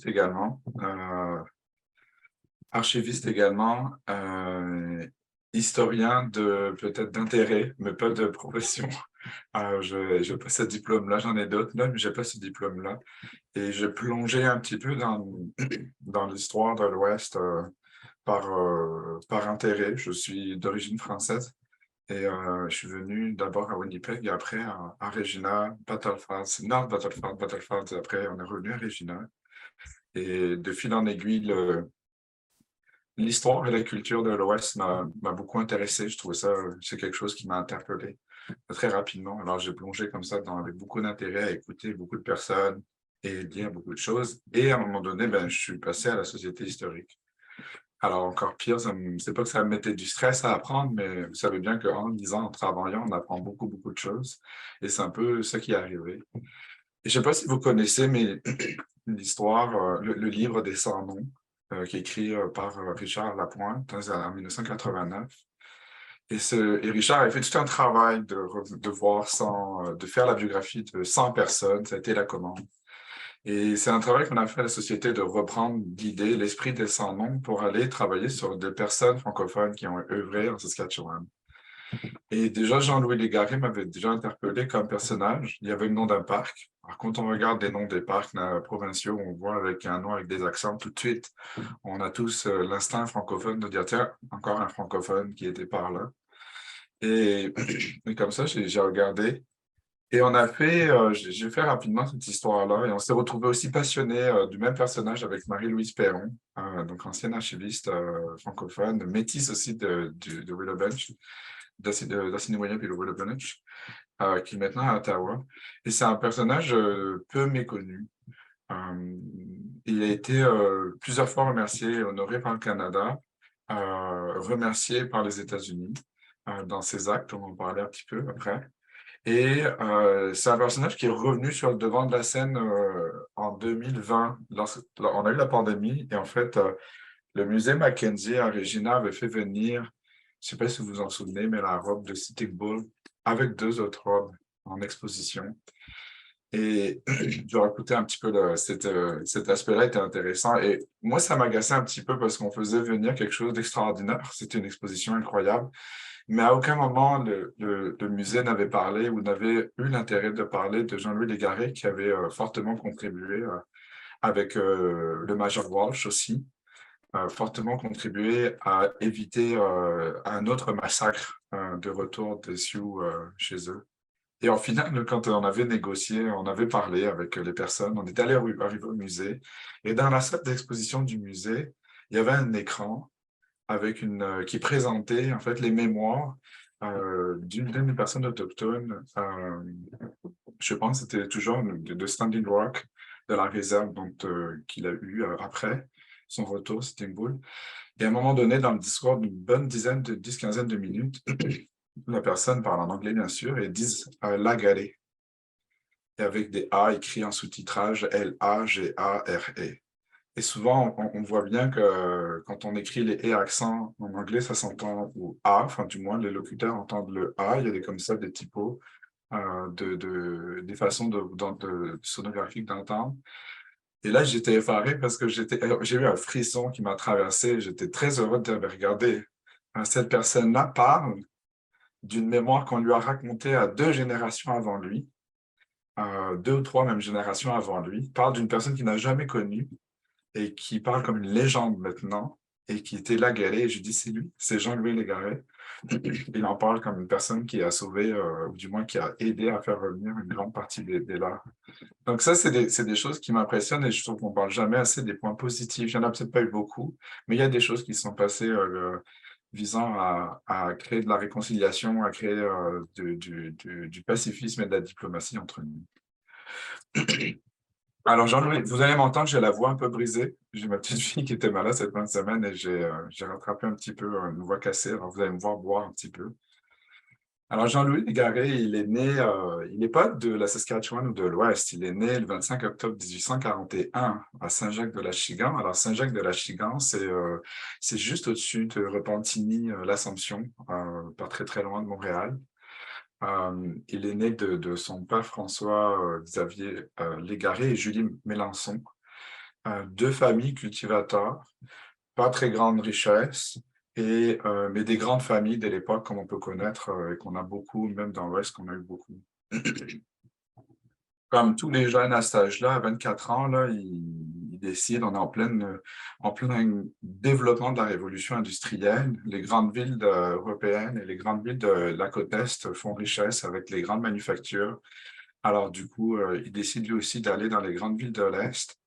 également, archiviste également, historien de peut-être d'intérêt, mais pas de profession. Je pas ce diplôme-là, j'en ai d'autres là, mais j'ai pas ce diplôme-là. Et j'ai plongé un petit peu dans l'histoire de l'Ouest par intérêt. Je suis d'origine française et je suis venu d'abord à Winnipeg et après à Regina, Battleford, North Battleford, Battleford, et après on est revenu à Regina. Et de fil en aiguille, l'histoire et la culture de l'Ouest m'a beaucoup intéressé. Je trouvais ça, c'est quelque chose qui m'a interpellé très rapidement. Alors, j'ai plongé comme ça avec beaucoup d'intérêt à écouter beaucoup de personnes et lire beaucoup de choses. Et à un moment donné, ben, je suis passé à la société historique. Alors, encore pire, c'est pas que ça me mettait du stress à apprendre, mais vous savez bien qu'en lisant, en travaillant, on apprend beaucoup, beaucoup de choses. Et c'est un peu ça qui est arrivé. Et je sais pas si vous connaissez, mais l'histoire, le livre des 100 noms, qui est écrit par Richard Lapointe en 1989. Et Richard a fait tout un travail de voir de faire la biographie de 100 personnes. Ça a été la commande. Et c'est un travail qu'on a fait à la société de reprendre l'idée, l'esprit des 100 noms pour aller travailler sur des personnes francophones qui ont œuvré en Saskatchewan. Et déjà, Jean-Louis Légaré m'avait déjà interpellé comme personnage. Il y avait le nom d'un parc. Alors, quand on regarde des noms des parcs provinciaux, on voit avec un nom avec des accents tout de suite. On a tous l'instinct francophone de dire, tiens, encore un francophone qui était par là. Et, et comme ça, j'ai regardé. Et on a fait, j'ai fait rapidement cette histoire-là. Et on s'est retrouvé aussi passionné du même personnage avec Marie-Louise Perron, donc ancienne archiviste francophone, métisse aussi de Willowbench, d'Assiniboia et de Willowbench, qui est maintenant à Ottawa. Et c'est un personnage peu méconnu. Il a été plusieurs fois remercié et honoré par le Canada, remercié par les États-Unis dans ses actes, on va en parler un petit peu après. Et c'est un personnage qui est revenu sur le devant de la scène en 2020. On a eu la pandémie et en fait, le musée Mackenzie à Regina avait fait venir, je ne sais pas si vous vous en souvenez, mais la robe de Sitting Bull avec deux autres robes en exposition. Et je vais écouter un petit peu cet aspect-là était intéressant. Et moi, ça m'agaçait un petit peu parce qu'on faisait venir quelque chose d'extraordinaire. C'était une exposition incroyable. Mais à aucun moment, le musée n'avait parlé ou n'avait eu l'intérêt de parler de Jean-Louis Légaré, qui avait fortement contribué avec le Major Walsh aussi, fortement contribué à éviter un autre massacre de retour des Sioux chez eux. Et en final, quand on avait négocié, on avait parlé avec les personnes, on est allé arriver au musée. Et dans la salle d'exposition du musée, il y avait un écran avec qui présentait en fait les mémoires d'une des personnes autochtones. Je pense que c'était toujours de Standing Rock, de la réserve qu'il a eu après son retour, c'était une boule. Et à un moment donné, dans le discours d'une bonne dizaine de 10-15 de minutes, la personne parle en anglais, bien sûr, et disent Lagaré, et avec des A écrits en sous-titrage Lagare. Et souvent, on voit bien que quand on écrit les « et » accents en anglais, ça s'entend au A, enfin du moins les locuteurs entendent le A, il y a comme ça des typos, des façons sonographiques d'entendre. Et là, j'étais effaré parce que j'ai eu un frisson qui m'a traversé, j'étais très heureux de regarder. Cette personne-là parle d'une mémoire qu'on lui a racontée à deux générations avant lui, deux ou trois même générations avant lui, parle d'une personne qu'il n'a jamais connue, et qui parle comme une légende maintenant, et qui était Lagaré, et je dis c'est lui, c'est Jean-Louis Légaré. Il en parle comme une personne qui a sauvé, ou du moins qui a aidé à faire revenir une grande partie des Lards. Donc ça, c'est des choses qui m'impressionnent, et je trouve qu'on ne parle jamais assez des points positifs. Il n'y en a peut-être pas eu beaucoup, mais il y a des choses qui sont passées visant à créer de la réconciliation, à créer du pacifisme et de la diplomatie entre nous. Alors, Jean-Louis, vous allez m'entendre, j'ai la voix un peu brisée. J'ai ma petite fille qui était malade cette fin de semaine et j'ai rattrapé un petit peu une voix cassée. Alors, vous allez me voir boire un petit peu. Alors, Jean-Louis Légaré, il est né, il n'est pas de la Saskatchewan ou de l'Ouest. Il est né le 25 octobre 1841 à Saint-Jacques-de-Lachigan. Alors, Saint-Jacques-de-Lachigan, c'est juste au-dessus de Repentigny, l'Assomption, pas très, très loin de Montréal. Il est né de son père François Xavier Légaré et Julie Mélençon. deux familles cultivateurs, pas très grande richesse, mais des grandes familles de l'époque, comme on peut connaître et qu'on a beaucoup, même dans l'Ouest, qu'on a eu beaucoup. Comme tous les jeunes à cet âge-là, à 24 ans, là, ils décident, on est en plein développement de la révolution industrielle. Les grandes villes européennes et les grandes villes de la côte Est font richesse avec les grandes manufactures. Alors, du coup, il décide lui aussi d'aller dans les grandes villes de l'Est,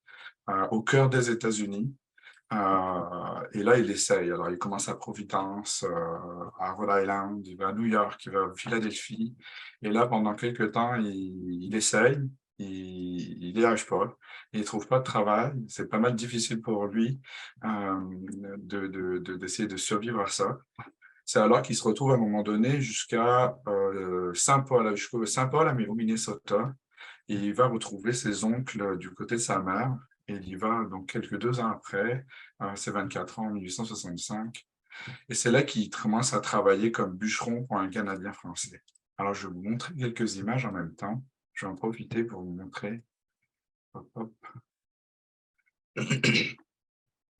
au cœur des États-Unis. Et là, il essaye. Alors, il commence à Providence, à Rhode Island, il va à New York, il va à Philadelphie. Et là, pendant quelques temps, il essaye, il n'y arrive pas, il ne trouve pas de travail. C'est pas mal difficile pour lui d'essayer de survivre à ça. C'est alors qu'il se retrouve à un moment donné jusqu'à Saint-Paul, jusqu'au Saint-Paul, au Minnesota. Et il va retrouver ses oncles du côté de sa mère. Et il y va donc quelques 2 ans après, ses 24 ans, en 1865. Et c'est là qu'il commence à travailler comme bûcheron pour un Canadien français. Alors, je vais vous montrer quelques images en même temps. Je vais en profiter pour vous montrer. Hop, hop.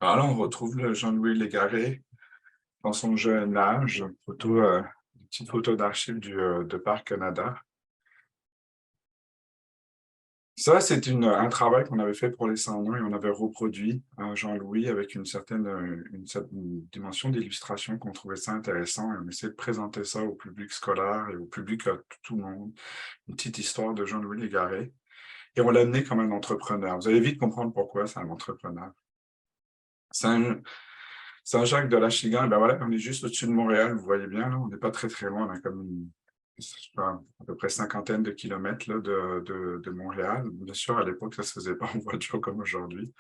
Alors là, on retrouve le Jean-Louis Légaré dans son jeune âge, une petite photo d'archives de Parc Canada. Ça, c'est un travail qu'on avait fait pour les 100 ans et on avait reproduit Jean-Louis avec une certaine dimension d'illustration qu'on trouvait ça intéressant et on essayait de présenter ça au public scolaire et au public, à tout le monde, une petite histoire de Jean-Louis Légaré. Et on l'a amené comme un entrepreneur. Vous allez vite comprendre pourquoi c'est un entrepreneur. Saint, Saint-Jacques de l'Achigan, ben voilà, on est juste au-dessus de Montréal, vous voyez bien, là, on n'est pas très très loin, on a comme je sais pas, à peu près cinquantaine de kilomètres là, de Montréal. Bien sûr, à l'époque, ça ne se faisait pas en voiture comme aujourd'hui.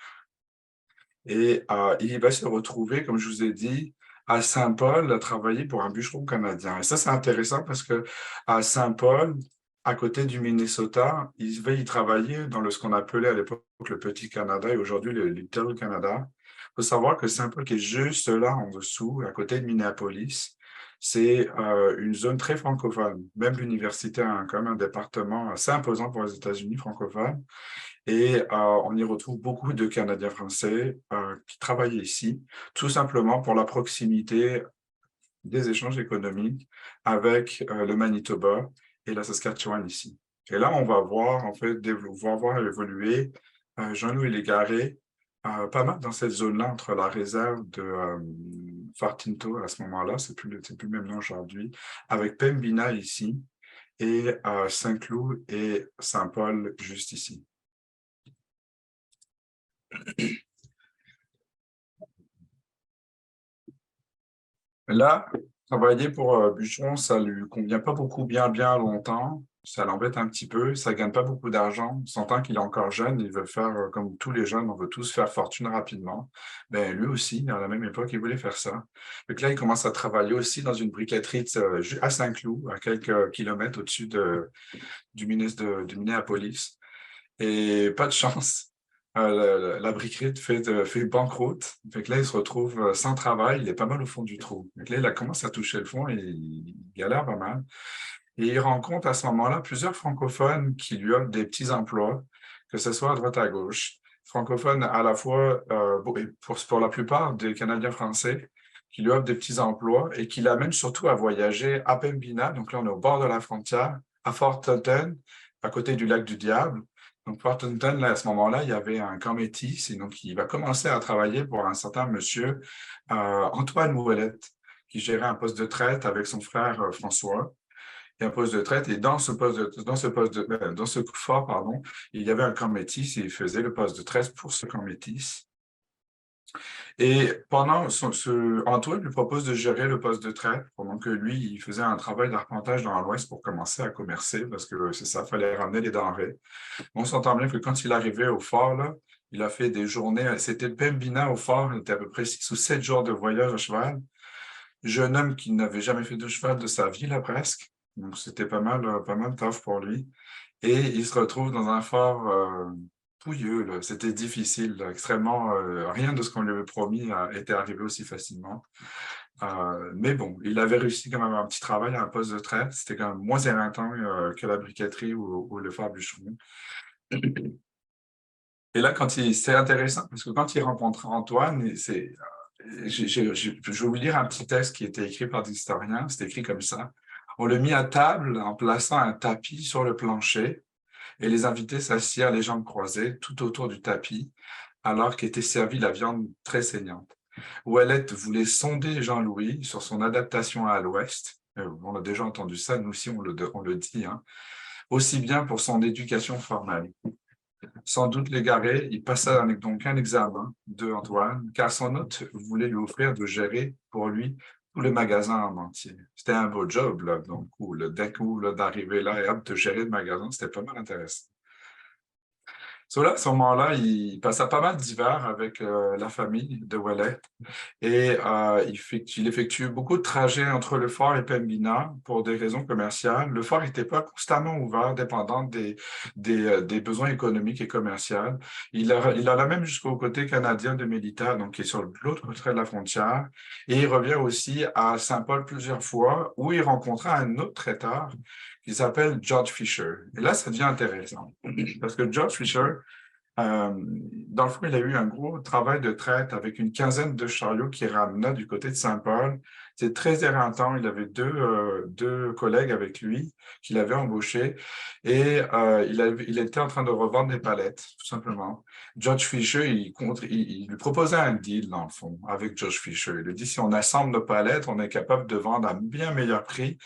Et il va se retrouver, comme je vous ai dit, à Saint-Paul, à travailler pour un bûcheron canadien. Et ça, c'est intéressant parce que à Saint-Paul, à côté du Minnesota, il va y travailler dans ce qu'on appelait à l'époque le Petit Canada et aujourd'hui le Little Canada. Il faut savoir que Saint-Paul, qui est juste là en dessous, à côté de Minneapolis, c'est une zone très francophone. Même l'université a quand même un département assez imposant pour les États-Unis francophones. Et on y retrouve beaucoup de Canadiens français qui travaillent ici, tout simplement pour la proximité des échanges économiques avec le Manitoba et la Saskatchewan ici. Et là, on va voir, en fait, voir évoluer Jean-Louis Légaré pas mal dans cette zone-là, entre la réserve de Fort Tinto à ce moment-là, c'est plus le même nom aujourd'hui, avec Pembina ici, et Saint-Cloud et Saint-Paul juste ici. Là, travailler pour bûcheron, ça lui convient pas beaucoup bien longtemps. Ça l'embête un petit peu, ça gagne pas beaucoup d'argent. On s'entend qu'il est encore jeune, il veut faire comme tous les jeunes, on veut tous faire fortune rapidement. Ben, lui aussi, à la même époque, il voulait faire ça. Donc là, il commence à travailler aussi dans une briqueterie à Saint-Cloud, à quelques kilomètres au-dessus du Minneapolis. Et pas de chance. La briquerie fait banqueroute. Fait que là, il se retrouve sans travail. Il est pas mal au fond du trou. Donc là, il commence à toucher le fond et il galère pas mal. Et il rencontre à ce moment-là plusieurs francophones qui lui offrent des petits emplois, que ce soit à droite à gauche. Francophones à la fois, et pour la plupart des Canadiens français, qui lui offrent des petits emplois et qui l'amènent surtout à voyager à Pembina. Donc là, on est au bord de la frontière, à Fort Totten, à côté du lac du Diable. Donc, Fort Totten, là, à ce moment-là, il y avait un camp métis et donc il va commencer à travailler pour un certain monsieur Antoine Ouellette, qui gérait un poste de traite avec son frère François et un poste de traite. Et dans ce fort, pardon, il y avait un camp métis et il faisait le poste de traite pour ce camp métis. Et Antoine lui propose de gérer le poste de traite pendant que lui, il faisait un travail d'arpentage dans l'Ouest pour commencer à commercer parce que c'est ça, il fallait ramener les denrées. On s'entend bien que quand il arrivait au fort, là, il a fait des journées, c'était Pembina au fort, il était à peu près 6 ou 7 jours de voyage à cheval. Jeune homme qui n'avait jamais fait de cheval de sa vie, là, presque. Donc, c'était pas mal tough pour lui. Et il se retrouve dans un fort pouilleux, là. C'était difficile, là, extrêmement. Rien de ce qu'on lui avait promis était arrivé aussi facilement. Mais bon, il avait réussi quand même un petit travail à un poste de traite. C'était quand même moins éreintant que la briqueterie ou le fort bûcheron. Et là, c'est intéressant, parce que quand il rencontre Antoine, je vais vous lire un petit texte qui était écrit par des historiens, c'est écrit comme ça. On le mit à table en plaçant un tapis sur le plancher et les invités s'assirent les jambes croisées tout autour du tapis alors qu'était servie la viande très saignante. Ouellette voulait sonder Jean-Louis sur son adaptation à l'Ouest. On a déjà entendu ça, nous aussi on le dit, hein, aussi bien pour son éducation formelle. Sans doute l'égaré, il passa donc un examen de Antoine, car son hôte voulait lui offrir de gérer pour lui tout le magasin en entier. C'était un beau job, là, donc, d'un coup, d'arriver là et hop, de gérer le magasin, c'était pas mal intéressant. À ce moment-là, il passa pas mal d'hiver avec la famille de Ouellet et il effectue beaucoup de trajets entre le fort et Pembina pour des raisons commerciales. Le fort n'était pas constamment ouvert, dépendant des besoins économiques et commerciaux. Il alla même jusqu'au côté canadien de Mélita, donc qui est sur l'autre trait de la frontière. Et il revient aussi à Saint-Paul plusieurs fois, où il rencontra un autre traiteur qui s'appelle George Fisher. Et là, ça devient intéressant, parce que George Fisher, dans le fond, il a eu un gros travail de traite avec une quinzaine de chariots qu'il ramena du côté de Saint-Paul. C'est très éreintant. Il avait deux collègues avec lui qu'il avait embauchés et il était en train de revendre des palettes, tout simplement. George Fisher, il lui proposait un deal, dans le fond, avec George Fisher. Il lui dit, si on assemble nos palettes, on est capable de vendre à un bien meilleur prix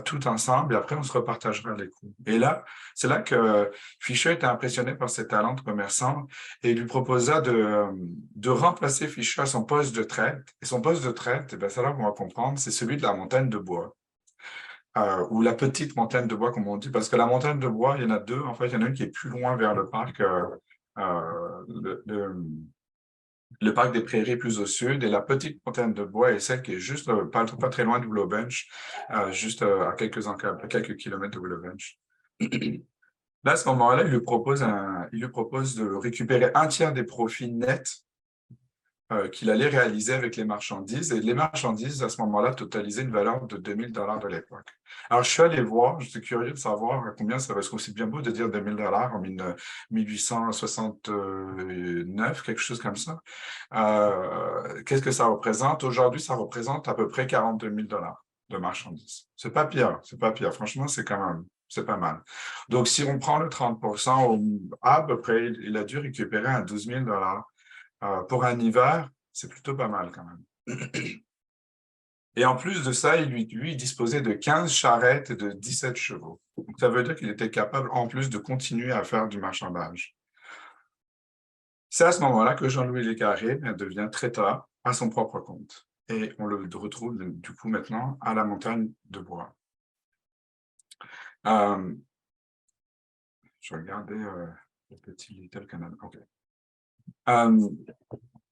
tout ensemble et après, on se repartagera les coûts. Et là, c'est là que Fisher était impressionné par ses talents de commerçant et il lui proposa de remplacer Fisher à son poste de traite. Et son poste de traite, eh bien, c'est là qu'on va comprendre, c'est celui de la montagne de bois. Ou la petite montagne de bois, comme on dit, parce que la montagne de bois, il y en a deux. En fait, il y en a une qui est plus loin vers le parc, le parc des Prairies plus au sud, et la petite montagne de bois est celle qui est juste pas très loin de Willow Bench, juste à quelques kilomètres de Willow Bench. Là, à ce moment-là, il lui propose de récupérer un tiers des profits nets qu'il allait réaliser avec les marchandises. Et les marchandises, à ce moment-là, totalisaient une valeur de 2 000 $ de l'époque. Alors, je suis allé voir, j'étais curieux de savoir combien ça va, parce que c'est bien beau de dire 2 000 $ en 1869, quelque chose comme ça. Qu'est-ce que ça représente? Aujourd'hui, ça représente à peu près 42 000 $ de marchandises. C'est pas pire, c'est pas pire. Franchement, c'est pas mal. Donc, si on prend le 30%, à peu près, il a dû récupérer un 12 000 $ pour un hiver, c'est plutôt pas mal quand même. Et en plus de ça, il disposait de 15 charrettes et de 17 chevaux. Donc, ça veut dire qu'il était capable, en plus, de continuer à faire du marchandage. C'est à ce moment-là que Jean-Louis Légaré devient traiteur à son propre compte. Et on le retrouve, du coup, maintenant à la montagne de bois. Je regardais le petit Little Canada. OK.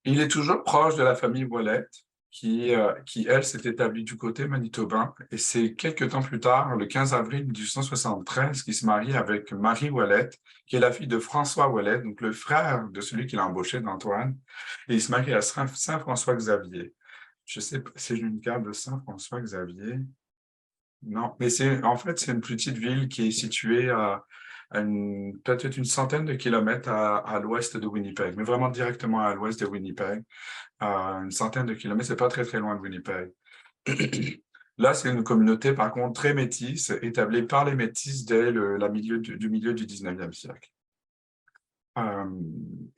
Il est toujours proche de la famille Ouellette, qui elle, s'est établie du côté manitobain. Et c'est quelques temps plus tard, le 15 avril 1873, qu'il se marie avec Marie Ouellette, qui est la fille de François Ouellette, donc le frère de celui qu'il a embauché, d'Antoine. Et il se marie à Saint-François-Xavier. Je sais pas si j'ai une carte de Saint-François-Xavier. Non, mais en fait, c'est une petite ville qui est située à peut-être une centaine de kilomètres à l'ouest de Winnipeg, mais vraiment directement à l'ouest de Winnipeg. Une centaine de kilomètres, c'est pas très, très loin de Winnipeg. Là, c'est une communauté, par contre, très métisse, établie par les Métis dès milieu du 19e siècle.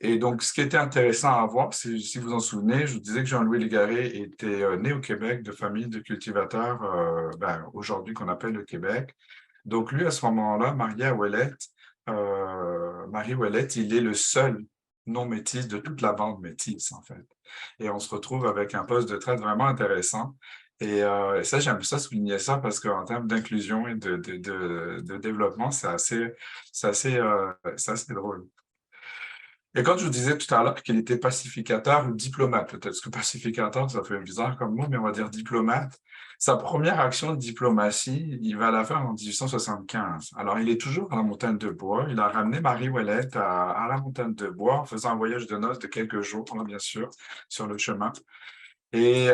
Et donc, ce qui était intéressant à voir, si vous en souvenez, je vous disais que Jean-Louis Légaré était né au Québec de famille de cultivateurs, aujourd'hui qu'on appelle le Québec. Donc, lui, à ce moment-là, marié à Ouellette, Marie Ouellette, il est le seul non-métis de toute la bande métisse, en fait. Et on se retrouve avec un poste de traite vraiment intéressant. Et ça, j'aime ça souligner ça parce qu'en termes d'inclusion et de développement, c'est assez drôle. Et quand je vous disais tout à l'heure qu'il était pacificateur ou diplomate, peut-être que pacificateur, ça fait bizarre comme mot, mais on va dire diplomate, sa première action de diplomatie, il va la faire en 1875. Alors, il est toujours à la montagne de bois. Il a ramené Marie Ouellette à la montagne de bois en faisant un voyage de noces de quelques jours, bien sûr, sur le chemin. Et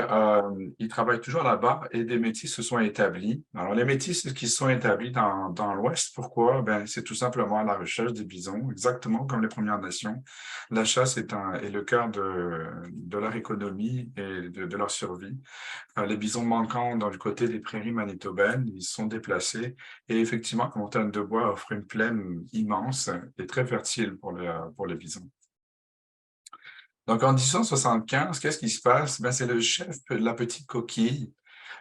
ils travaillent toujours là-bas et des métis se sont établis. Alors, les métis qui se sont établis dans l'Ouest, pourquoi? Ben, c'est tout simplement la recherche des bisons, exactement comme les Premières Nations. La chasse est le cœur de leur économie et de leur survie. Les bisons manquants dans le côté des prairies manitobaines, ils sont déplacés et effectivement, la montagne de bois offre une plaine immense et très fertile pour les bisons. Donc, en 1875, qu'est-ce qui se passe? Ben, c'est le chef de la petite coquille.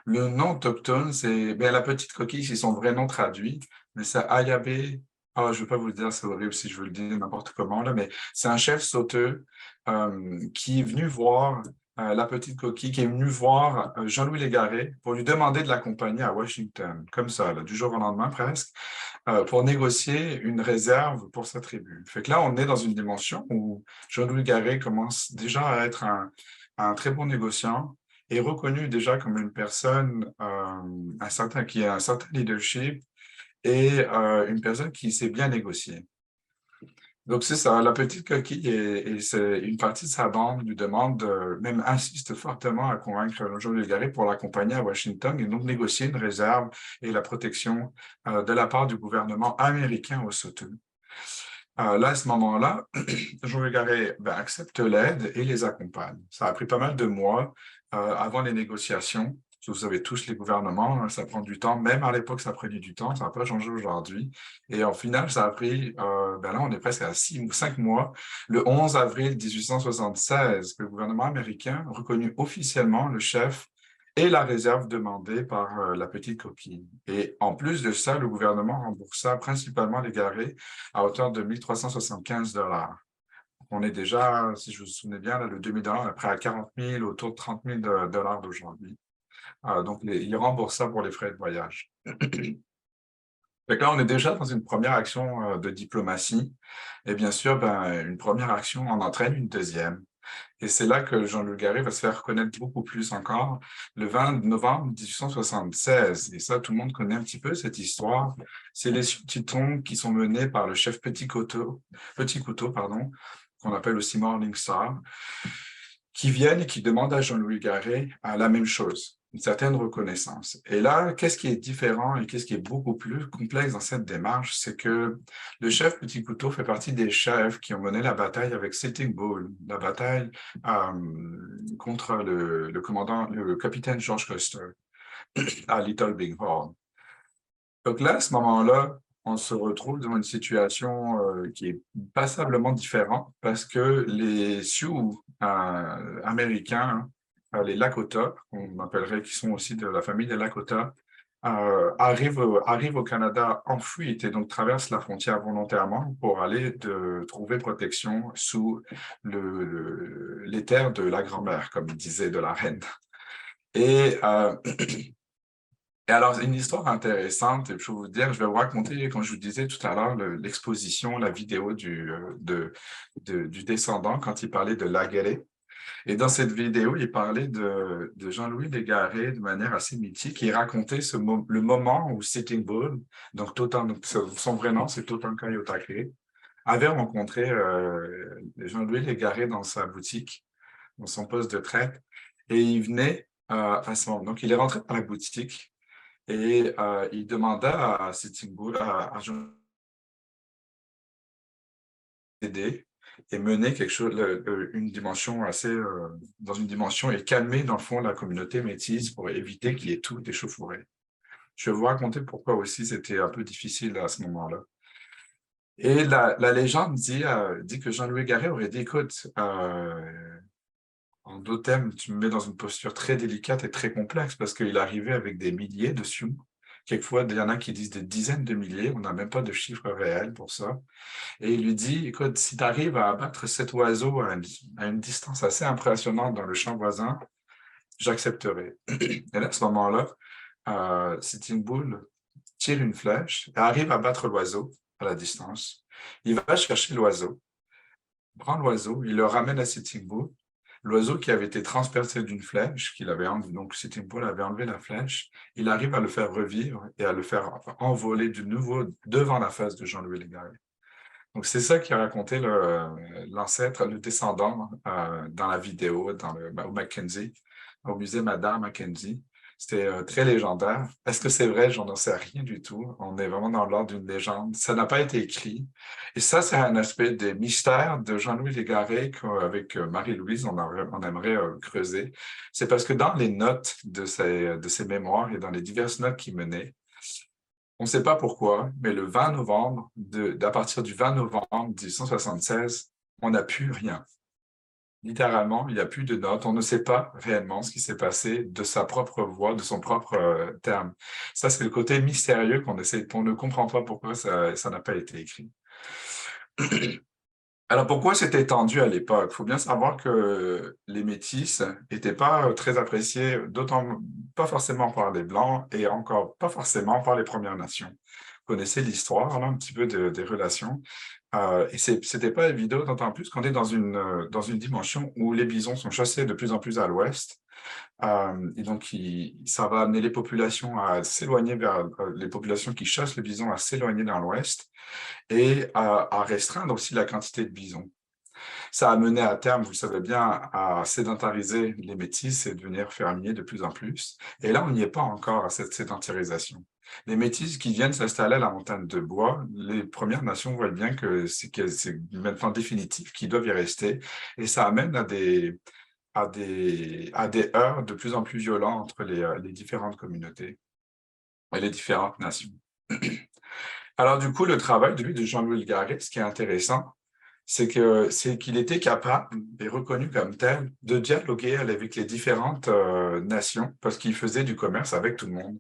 Le nom autochtone, c'est ben, la petite coquille, c'est son vrai nom traduit, mais c'est Ayabé. Ah, je ne vais pas vous le dire, c'est horrible si je veux le dire n'importe comment, là, mais c'est un chef sauteux qui est venu voir la petite coquille, qui est venu voir Jean-Louis Légaré pour lui demander de l'accompagner à Washington, comme ça, là, du jour au lendemain presque pour négocier une réserve pour sa tribu. Fait que là, on est dans une dimension où Jean-Louis Garré commence déjà à être un très bon négociant et reconnu déjà comme une personne qui a un certain leadership et une personne qui sait bien négocier. Donc, c'est ça, la petite coquille et c'est une partie de sa bande lui demande, même insiste fortement à convaincre Jean Légaré pour l'accompagner à Washington et donc négocier une réserve et la protection de la part du gouvernement américain au Sauteux. Là, à ce moment-là, Jean Légaré accepte l'aide et les accompagne. Ça a pris pas mal de mois avant les négociations. Vous savez tous, les gouvernements, ça prend du temps. Même à l'époque, ça prenait du temps. Ça n'a pas changé aujourd'hui. Et en final, ça a pris, là, on est presque à 6 ou 5 mois. Le 11 avril 1876, que le gouvernement américain reconnut officiellement le chef et la réserve demandée par la petite coquille. Et en plus de ça, le gouvernement remboursa principalement les garés à hauteur de 1 375 $. On est déjà, si je me souviens bien, là, le 2 000 $, près à 40 000, autour de 30 000 $ d'aujourd'hui. Donc, il rembourse ça pour les frais de voyage. Fait que là, on est déjà dans une première action de diplomatie. Et bien sûr, une première action en entraîne une deuxième. Et c'est là que Jean-Louis Garré va se faire connaître beaucoup plus encore, le 20 novembre 1876. Et ça, tout le monde connaît un petit peu cette histoire. C'est les subtitons qui sont menés par le chef Petit Couteau, pardon, qu'on appelle aussi Morning Star, qui viennent et qui demandent à Jean-Louis Garré la même chose, une certaine reconnaissance. Et là, qu'est-ce qui est différent et qu'est-ce qui est beaucoup plus complexe dans cette démarche, c'est que le chef Petit Couteau fait partie des chefs qui ont mené la bataille avec Sitting Bull, la bataille contre le capitaine George Custer à Little Big Horn. Donc là, à ce moment-là, on se retrouve dans une situation qui est passablement différente parce que les Sioux américains, les Lakota, qu'on appellerait, qui sont aussi de la famille des Lakota, arrivent au Canada en fuite et donc traversent la frontière volontairement pour aller trouver protection sous les terres de la grand-mère, comme il disait, de la reine. Et et alors, une histoire intéressante, je vais vous dire, je vais vous raconter, comme je vous disais tout à l'heure, l'exposition, la vidéo du descendant quand il parlait de Laguerre. Et dans cette vidéo, il parlait de Jean-Louis Légaré de manière assez mythique. Il racontait le moment où Sitting Bull, donc son vrai nom, c'est Totanka Yotake, avait rencontré Jean-Louis Légaré dans sa boutique, dans son poste de traite, et il venait à ce moment. Donc, il est rentré dans la boutique et il demanda à Sitting Bull, à Jean aider et mener quelque chose, une dimension assez, dans une dimension et calmer dans le fond la communauté métisse pour éviter qu'il y ait tout échauffouré. Je vais vous raconter pourquoi aussi c'était un peu difficile à ce moment-là. Et la légende dit que Jean-Louis Garré aurait dit, écoute, en d'autres termes, tu me mets dans une posture très délicate et très complexe parce qu'il arrivait avec des milliers de Sioux. Quelquefois, il y en a qui disent des dizaines de milliers, on n'a même pas de chiffre réel pour ça. Et il lui dit, écoute, si tu arrives à abattre cet oiseau à une distance assez impressionnante dans le champ voisin, j'accepterai. Et là, à ce moment-là, Sitting Bull tire une flèche et arrive à battre l'oiseau à la distance. Il va chercher l'oiseau, prend l'oiseau, il le ramène à Sitting Bull. L'oiseau qui avait été transpercé d'une flèche, donc Sitting Bull avait enlevé la flèche, il arrive à le faire revivre et à le faire envoler de nouveau devant la face de Jean-Louis Légaré. Donc, c'est ça qui a raconté l'ancêtre, le descendant dans la vidéo, au Mackenzie. au musée Madame Mackenzie. C'était très légendaire. Est-ce que c'est vrai? J'en sais rien du tout. On est vraiment dans l'ordre d'une légende. Ça n'a pas été écrit. Et ça, c'est un aspect des mystères de Jean-Louis Légaré qu'avec Marie-Louise, on aimerait creuser. C'est parce que dans les notes de ses mémoires et dans les diverses notes qu'il menait, on ne sait pas pourquoi, mais le 20 novembre, à partir du 20 novembre 1876, on n'a plus rien. Littéralement, il n'y a plus de notes. On ne sait pas réellement ce qui s'est passé de sa propre voix, de son propre terme. Ça, c'est le côté mystérieux on ne comprend pas pourquoi ça n'a pas été écrit. Alors, pourquoi c'était tendu à l'époque? Il faut bien savoir que les Métis n'étaient pas très appréciés, d'autant pas forcément par les Blancs et encore pas forcément par les Premières Nations. Vous connaissez l'histoire, là, un petit peu des relations. Et c'était pas évident, d'autant plus qu'on est dans une dimension où les bisons sont chassés de plus en plus à l'ouest. Et donc, ça va amener les populations à s'éloigner vers les populations qui chassent le bison à s'éloigner dans l'ouest et à restreindre aussi la quantité de bisons. Ça a mené à terme, vous le savez bien, à sédentariser les Métis et devenir fermiers de plus en plus. Et là, on n'y est pas encore à cette sédentarisation. Les Métis qui viennent s'installer à la montagne de bois, les Premières Nations voient bien que c'est maintenant définitif, qu'ils doivent y rester. Et ça amène à des heurts de plus en plus violents entre les différentes communautés et les différentes nations. Alors, du coup, le travail de Jean-Louis Légaré, ce qui est intéressant, c'est qu'il était capable et reconnu comme tel de dialoguer avec les différentes nations parce qu'il faisait du commerce avec tout le monde.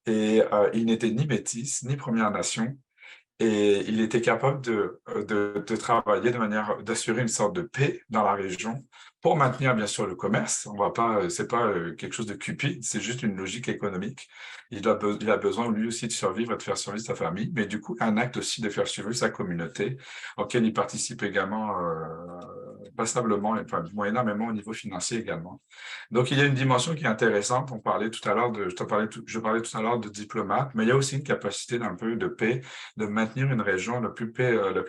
Et il n'était ni métis, ni Première Nation, et il était capable de travailler de manière d'assurer une sorte de paix dans la région pour maintenir bien sûr le commerce. On va pas, c'est pas quelque chose de cupide, c'est juste une logique économique. Il a besoin lui aussi de survivre et de faire survivre sa famille, mais du coup un acte aussi de faire survivre sa communauté, auquel il participe également passablement, enfin énormément au niveau financier également. Donc il y a une dimension qui est intéressante. On parlait tout à l'heure je parlais tout à l'heure de diplomate, mais il y a aussi une capacité d'un peu de paix, de maintenir une région la plus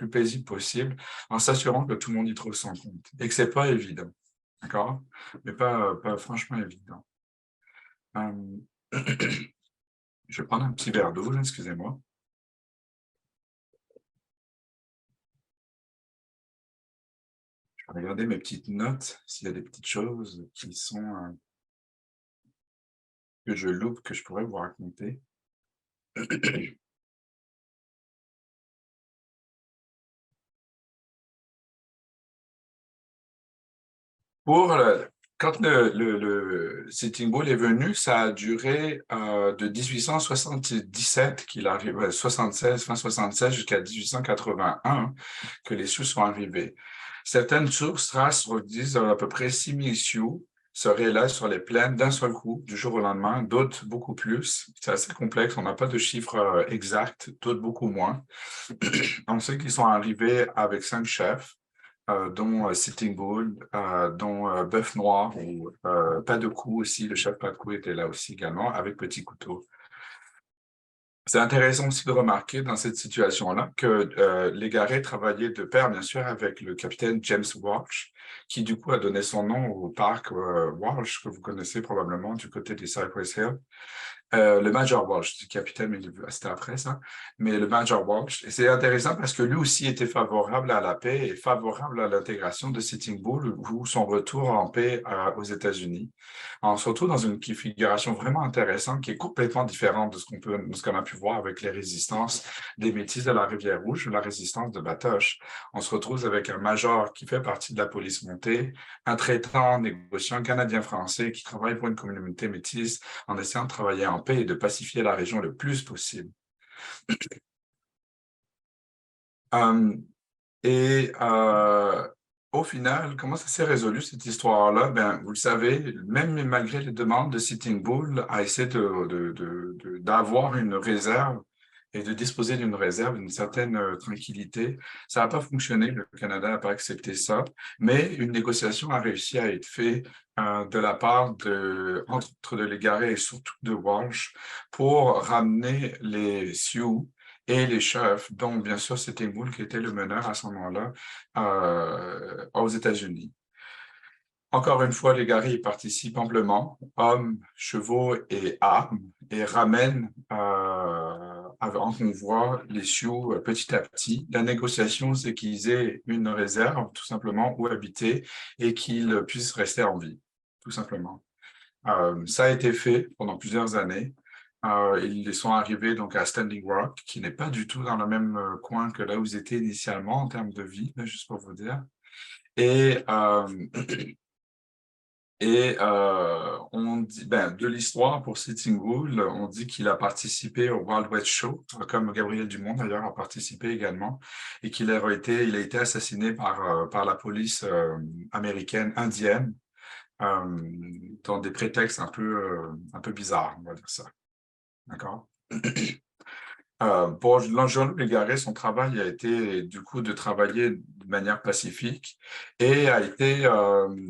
paisible possible en s'assurant que tout le monde y trouve son compte et que c'est pas évident, d'accord? Mais pas franchement évident. Euh, je vais prendre un petit verre d'eau, là, excusez-moi. Je vais regarder mes petites notes, s'il y a des petites choses qui sont que je loupe, que je pourrais vous raconter. Pour quand le Sitting Bull est venu, ça a duré de 1877 qu'il arrive, 76, fin 76 jusqu'à 1881 que les Sioux sont arrivés. Certaines sources disent à peu près 6 000 Sioux seraient là sur les plaines d'un seul coup, du jour au lendemain, d'autres beaucoup plus. C'est assez complexe, on n'a pas de chiffres exacts, d'autres beaucoup moins. On sait qu'ils sont arrivés avec 5 chefs dont Sitting Bull, dont Bœuf Noir ou Pas de Cou aussi, le chef Pas de Cou était là aussi également, avec Petit Couteau. C'est intéressant aussi de remarquer dans cette situation-là que Légaré travaillait de pair, bien sûr, avec le capitaine James Walsh, qui du coup a donné son nom au parc Walsh, que vous connaissez probablement du côté des Cypress Hills. Le Major Walsh, du capitaine, mais c'était après ça, mais le Major Walsh. Et c'est intéressant parce que lui aussi était favorable à la paix et favorable à l'intégration de Sitting Bull ou son retour en paix aux États-Unis. On se retrouve dans une configuration vraiment intéressante qui est complètement différente de ce qu'on a pu voir avec les résistances des Métis de la Rivière-Rouge ou la résistance de Batoche. On se retrouve avec un major qui fait partie de la police montée, un traitant négociant canadien-français qui travaille pour une communauté métisse en essayant de travailler en paix et de pacifier la région le plus possible. Euh, et au final, comment ça s'est résolu cette histoire-là? Ben, vous le savez, même malgré les demandes de Sitting Bull à essayer d'avoir une réserve et de disposer d'une réserve, d'une certaine tranquillité, ça n'a pas fonctionné. Le Canada n'a pas accepté ça, mais une négociation a réussi à être faite de la part entre de Légaré et surtout de Walsh pour ramener les Sioux et les chefs, dont bien sûr c'était Moule qui était le meneur à ce moment-là aux États-Unis. Encore une fois, Légaré y participe amplement, hommes, chevaux et armes, et ramène en convoi les Sioux petit à petit. La négociation, c'est qu'ils aient une réserve, tout simplement, où habiter et qu'ils puissent rester en vie, tout simplement. Ça a été fait pendant plusieurs années. Ils sont arrivés donc à Standing Rock, qui n'est pas du tout dans le même coin que là où ils étaient initialement en termes de vie, juste pour vous dire. Et on dit, de l'histoire pour Sitting Bull, on dit qu'il a participé au Wild West Show, comme Gabriel Dumont d'ailleurs a participé également, et il a été assassiné par la police américaine indienne dans des prétextes un peu bizarres, on va dire ça. D'accord? Pour Jean-Louis Légaré, son travail a été du coup de travailler de manière pacifique et a été,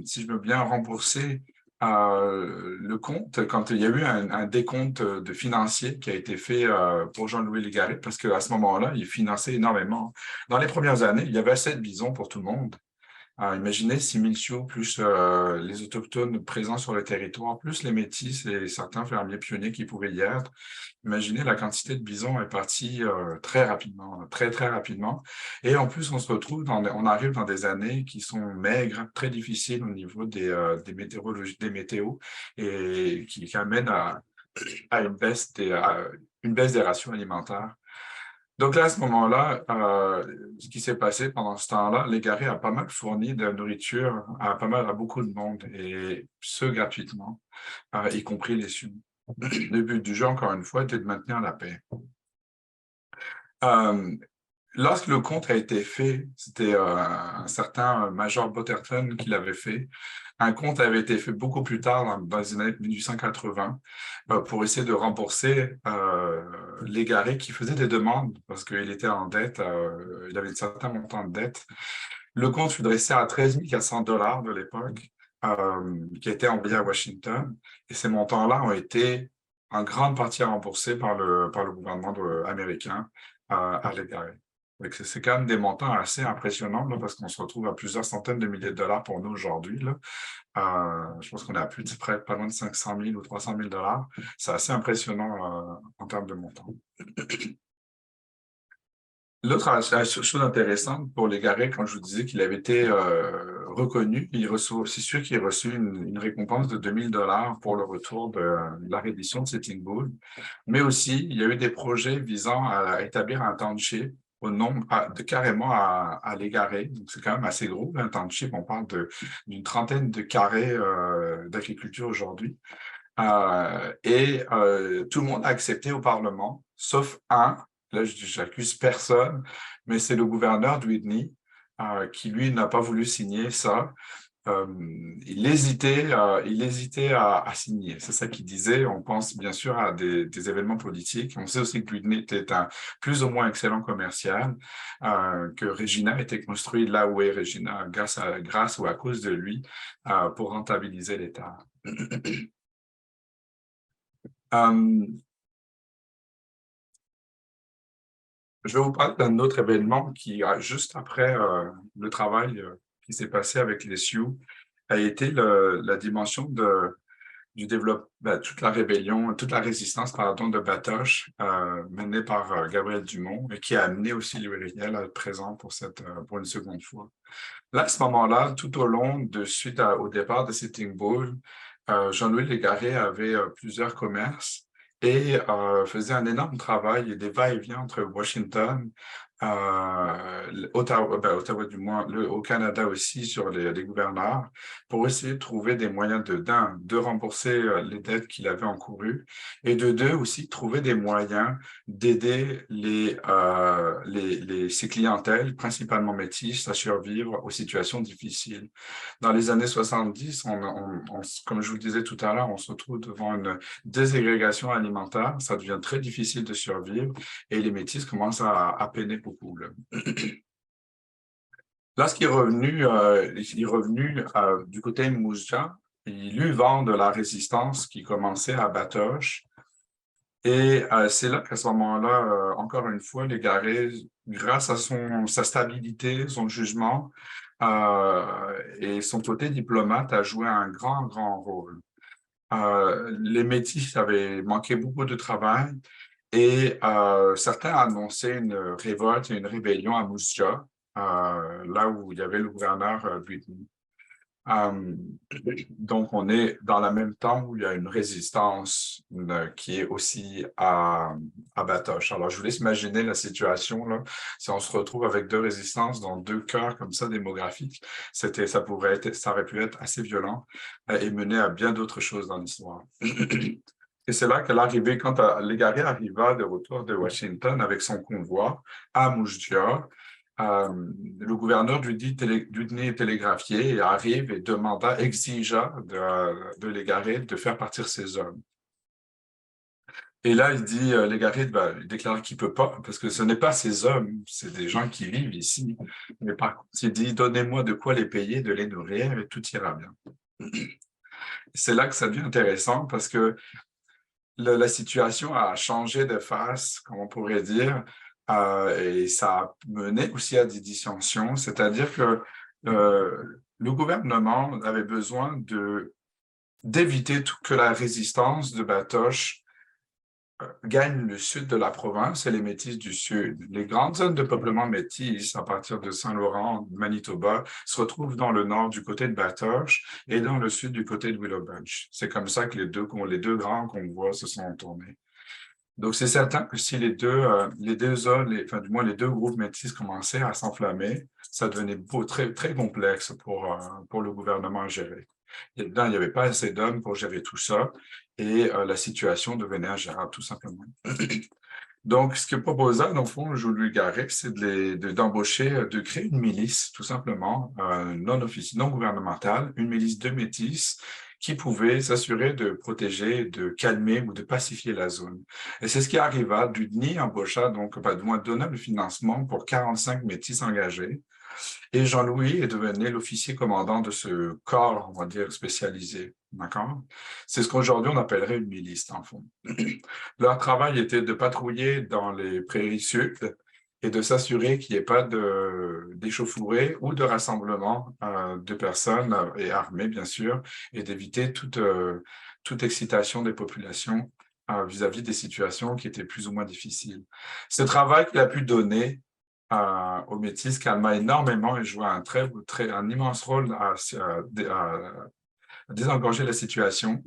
si je veux bien, remboursé le compte quand il y a eu un décompte de financier qui a été fait pour Jean-Louis Légaré parce qu'à ce moment-là, il finançait énormément. Dans les premières années, il y avait assez de bisons pour tout le monde. Imaginez 6 000 Sioux, plus les Autochtones présents sur le territoire, plus les Métis et certains fermiers pionniers qui pouvaient y être. Imaginez la quantité de bisons est partie très rapidement, très, très rapidement. Et en plus, on se retrouve, on arrive dans des années qui sont maigres, très difficiles au niveau des météorologies, des météos, et qui amènent à une baisse des rations alimentaires. Donc là, à ce moment-là, ce qui s'est passé pendant ce temps-là, Légaré a pas mal fourni de nourriture à beaucoup de monde, et ce gratuitement, y compris les Sioux. Le but du jeu, encore une fois, était de maintenir la paix. Lorsque le compte a été fait, c'était un certain Major Botterton qui l'avait fait. Un compte avait été fait beaucoup plus tard, dans les années 1880, pour essayer de rembourser Légaré qui faisait des demandes parce qu'il était en dette, il avait un certain montant de dette. Le compte fut dressé à 13 400 $ de l'époque, qui était envoyé à Washington, et ces montants-là ont été en grande partie remboursés par le gouvernement américain à Légaré. C'est quand même des montants assez impressionnants là, parce qu'on se retrouve à plusieurs centaines de milliers de dollars pour nous aujourd'hui. Je pense qu'on est à plus de près, pas loin de 500 000 ou 300 000 $. C'est assez impressionnant en termes de montants. L'autre chose intéressante pour Légaré, quand je vous disais qu'il avait été reconnu, c'est sûr qu'il a reçu une récompense de 2 000 $ pour le retour de la reddition de Sitting Bull, mais aussi il y a eu des projets visant à établir un township au nombre carrément à Légaré. Donc c'est quand même assez gros, un township. On parle d'une trentaine de carrés d'agriculture aujourd'hui. Tout le monde a accepté au Parlement, sauf un. Là, j'accuse personne, mais c'est le gouverneur de Whitney qui, lui, n'a pas voulu signer ça. Il hésitait à signer. C'est ça qu'il disait. On pense bien sûr à des événements politiques. On sait aussi que Whitney était un plus ou moins excellent commercial, que Regina a été construit là où est Regina grâce ou à cause de lui pour rentabiliser l'État. Je vais vous parler d'un autre événement qui, juste après le travail qui s'est passé avec les Sioux, a été la dimension du développement, toute la rébellion, toute la résistance, pardon, de Batoche, menée par Gabriel Dumont, et qui a amené aussi Louis Riel à être présent pour une seconde fois. Là, à ce moment-là, tout au long suite au départ de Sitting Bull, Jean-Louis Légaré avait plusieurs commerces et faisait un énorme travail et des va-et-vient entre Washington, Ottawa du moins, au Canada aussi, sur les gouverneurs, pour essayer de trouver des moyens de rembourser les dettes qu'il avait encourues, et de deux, aussi trouver des moyens d'aider ses clientèles, principalement métisses, à survivre aux situations difficiles. Dans les années 70, comme je vous le disais tout à l'heure, on se retrouve devant une déségrégation alimentaire. Ça devient très difficile de survivre et les métis commencent à peiner beaucoup. Lorsqu'il est revenu du côté de Moujja, il eut vent de la résistance qui commençait à Batoche. Et c'est là qu'à ce moment-là, encore une fois, Légaré, grâce à sa stabilité, son jugement, et son côté diplomate a joué un grand, grand rôle. Les Métis avaient manqué beaucoup de travail et certains annonçaient une révolte et une rébellion à Mousja, là où il y avait le gouverneur Whitney. Euh, donc, on est dans le même temps où il y a une résistance qui est aussi à Batoche. Alors, je vous laisse imaginer la situation, là. Si on se retrouve avec deux résistances dans deux cœurs comme ça démographiques, ça aurait pu être assez violent et mener à bien d'autres choses dans l'histoire. Et c'est là qu'elle arrivait, quand Légaré arriva de retour de Washington avec son convoi à Moujdia, le gouverneur Dudney est télégraphié et arrive et exigea de Légaré de faire partir ses hommes. Et là, il dit, Légaré il déclare qu'il ne peut pas, parce que ce n'est pas ses hommes, c'est des gens qui vivent ici. Mais par contre, il dit, donnez-moi de quoi les payer, de les nourrir, et tout ira bien. C'est là que ça devient intéressant, parce que la situation a changé de face, comme on pourrait dire, et ça a mené aussi à des dissensions, c'est-à-dire que le gouvernement avait besoin d'éviter que la résistance de Batoche gagne le sud de la province et les Métis du sud. Les grandes zones de peuplement métis, à partir de Saint-Laurent, Manitoba, se retrouvent dans le nord du côté de Batoche et dans le sud du côté de Willow Bunch. C'est comme ça que les deux grands convois se sont tournés. Donc, c'est certain que si les deux zones, enfin, du moins les deux groupes métis commençaient à s'enflammer, ça devenait très, très complexe pour le gouvernement à gérer. Là, il n'y avait pas assez d'hommes pour gérer tout ça et la situation devenait ingérable, tout simplement. Donc, ce que proposa, dans le fond, Jules Garrett, c'est d'embaucher, de créer une milice, tout simplement, non gouvernementale, une milice de métis qui pouvait s'assurer de protéger, de calmer ou de pacifier la zone. Et c'est ce qui arriva. Dudney embaucha, donc, du moins, donna le financement pour 45 métis engagés. Et Jean-Louis est devenu l'officier commandant de ce corps, on va dire, spécialisé. D'accord? C'est ce qu'aujourd'hui on appellerait une milice, en fond. Leur travail était de patrouiller dans les prairies sud et de s'assurer qu'il n'y ait pas d'échauffourée ou de rassemblement de personnes et armées, bien sûr, et d'éviter toute excitation des populations vis-à-vis des situations qui étaient plus ou moins difficiles. Ce travail qu'il a pu donner au Métis calma énormément et joua un immense rôle à désengorger la situation.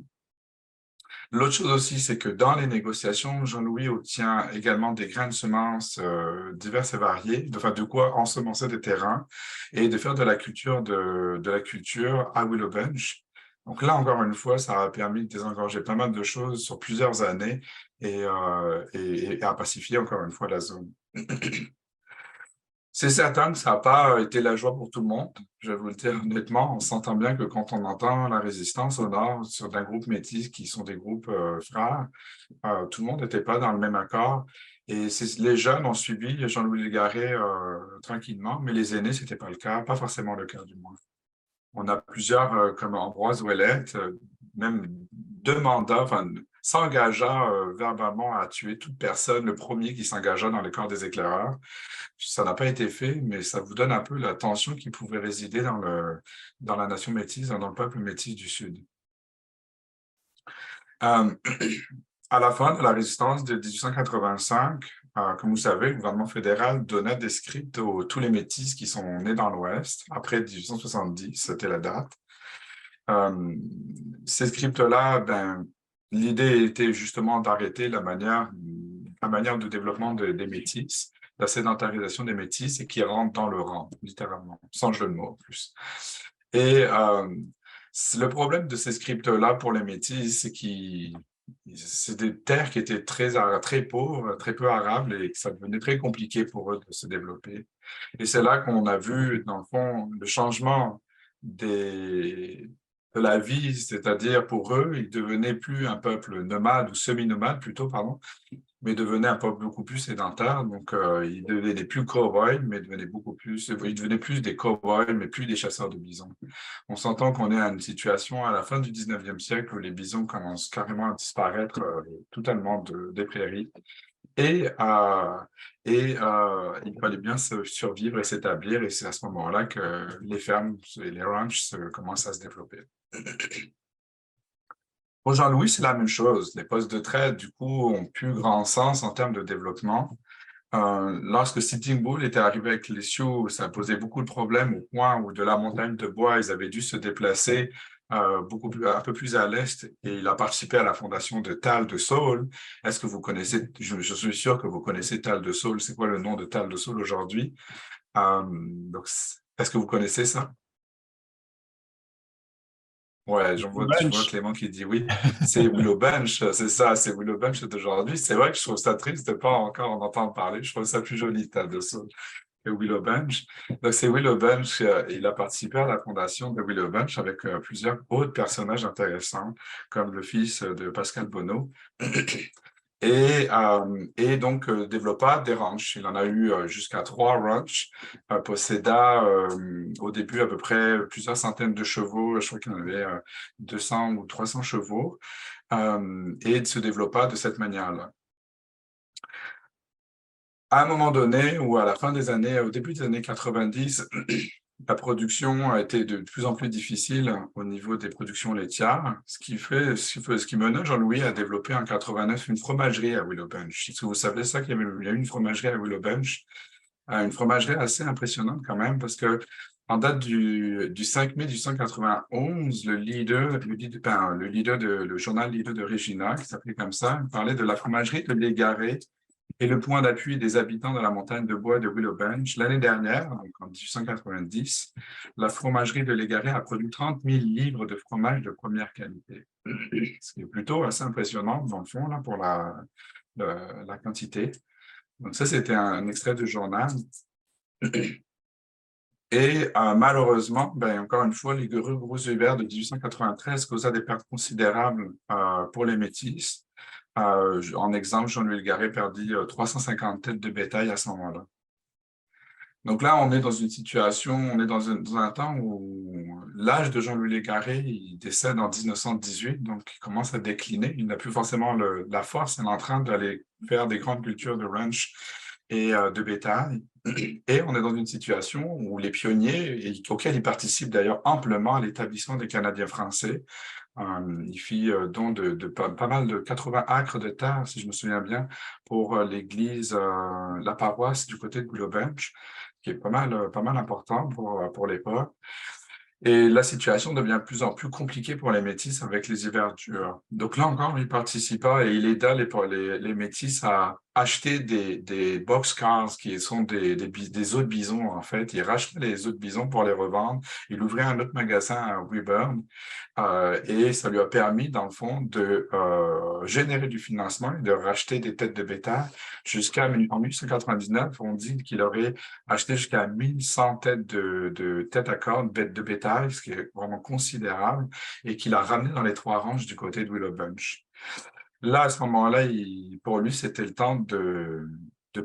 L'autre chose aussi, c'est que dans les négociations, Jean-Louis obtient également des graines de semences diverses et variées, de quoi ensemencer des terrains et de faire de la culture à Willow Bunch. Donc là, encore une fois, ça a permis de désengorger pas mal de choses sur plusieurs années et à pacifier encore une fois la zone. C'est certain que ça n'a pas été la joie pour tout le monde. Je vais vous le dire honnêtement, on s'entend bien que quand on entend la résistance au nord sur d'un groupe métis qui sont des groupes frères, tout le monde n'était pas dans le même accord. Et les jeunes ont suivi Jean-Louis Légaré tranquillement, mais les aînés, ce n'était pas le cas, pas forcément le cas du moins. On a plusieurs, comme Ambroise Ouellette, même demanda, enfin, s'engagea verbalement à tuer toute personne, le premier qui s'engagea dans le corps des éclaireurs. Ça n'a pas été fait, mais ça vous donne un peu la tension qui pouvait résider dans la nation métisse, dans le peuple métis du Sud. À la fin de la résistance de 1885, comme vous savez, le gouvernement fédéral donna des scripts à tous les métis qui sont nés dans l'Ouest, après 1870, c'était la date. Ces scripts-là, l'idée était justement d'arrêter la manière de développement des métis, la sédentarisation des métis et qui rentrent dans le rang, littéralement, sans jeu de mots en plus. Et le problème de ces scripts-là pour les métis, c'est c'est des terres qui étaient très pauvres, très peu arables et que ça devenait très compliqué pour eux de se développer. Et c'est là qu'on a vu, dans le fond, le changement de la vie, c'est-à-dire pour eux, ils devenaient plus un peuple nomade ou semi-nomade plutôt, pardon, mais devenaient un peuple beaucoup plus sédentaire. Donc, ils devenaient plus cow-boys, mais ils devenaient plus des cow-boys, mais plus des chasseurs de bisons. On s'entend qu'on est à une situation à la fin du 19e siècle où les bisons commencent carrément à disparaître totalement des prairies. Il fallait bien survivre et s'établir, et c'est à ce moment-là que les fermes et les ranchs commencent à se développer. Pour Jean-Louis, c'est la même chose. Les postes de traite, du coup, ont plus grand sens en termes de développement. Lorsque Sitting Bull était arrivé avec les Sioux, ça posait beaucoup de problèmes au point où de la montagne de bois, ils avaient dû se déplacer un peu plus à l'est, et il a participé à la fondation de Tal de Saule. Est-ce que vous connaissez, je suis sûr que vous connaissez Tal de Saule, c'est quoi le nom de Tal de Saule aujourd'hui? Donc, est-ce que vous connaissez ça? Ouais, je vois Bunch. Clément qui dit oui. C'est Willow Bench, c'est ça, c'est Willow Bench d'aujourd'hui. C'est vrai que je trouve ça triste de ne pas encore en entendre parler. Je trouve ça plus joli, Tal de Saule. Willow Bunch. Donc, c'est Willow Bunch. Il a participé à la fondation de Willow Bunch avec plusieurs autres personnages intéressants, comme le fils de Pascal Bonneau. Et donc, développa des ranchs. Il en a eu jusqu'à 3 ranchs. Posséda au début à peu près plusieurs centaines de chevaux. Je crois qu'il en avait 200 ou 300 chevaux. Et il se développa de cette manière-là. À un moment donné, ou à la fin des années, au début des années 90, la production a été de plus en plus difficile au niveau des productions laitières, ce qui mena Jean-Louis à développer en 89 une fromagerie à Willowbench. Est-ce que vous savez ça, qu'il y a eu une fromagerie à Willowbench? Une fromagerie assez impressionnante quand même, parce que en date du 5 mai 1891, le journal leader de Regina, qui s'appelait comme ça, parlait de la fromagerie de Légaré et le point d'appui des habitants de la montagne de bois de Willowbench. L'année dernière, donc en 1890, la fromagerie de Légaré a produit 30 000 livres de fromage de première qualité, ce qui est plutôt assez impressionnant dans le fond là, pour la quantité. Donc ça, c'était un extrait du journal. Et malheureusement, ben, encore une fois, les gros Hubert de 1893 causa des pertes considérables pour les Métis. En exemple, Jean-Louis Garret perdit 350 têtes de bétail à ce moment-là. Donc là, on est dans une situation, on est dans un temps où l'âge de Jean-Louis Légaré, il décède en 1918, donc il commence à décliner. Il n'a plus forcément la force et l'entrain d'aller faire des grandes cultures de ranch et de bétail. Et on est dans une situation où les pionniers, et auxquels il participe d'ailleurs amplement à l'établissement des Canadiens français, il fit don de pas mal de 80 acres de terre, si je me souviens bien, pour l'église, la paroisse du côté de Gloubench, qui est pas mal important pour l'époque. Et la situation devient de plus en plus compliquée pour les Métis avec les hivers durs. Donc là encore, il participa et il aida les Métis à acheter des boxcars qui sont des œufs de bison, en fait. Il rachetait les œufs de bison pour les revendre. Il ouvrait un autre magasin à Weyburn et ça lui a permis, dans le fond, de générer du financement et de racheter des têtes de bétail. En 1899, on dit qu'il aurait acheté jusqu'à 1100 têtes de têtes à cornes, bêtes de bétail, ce qui est vraiment considérable, et qu'il a ramené dans les 3 ranches du côté de Willow Bunch. Là, à ce moment-là, pour lui, c'était le temps de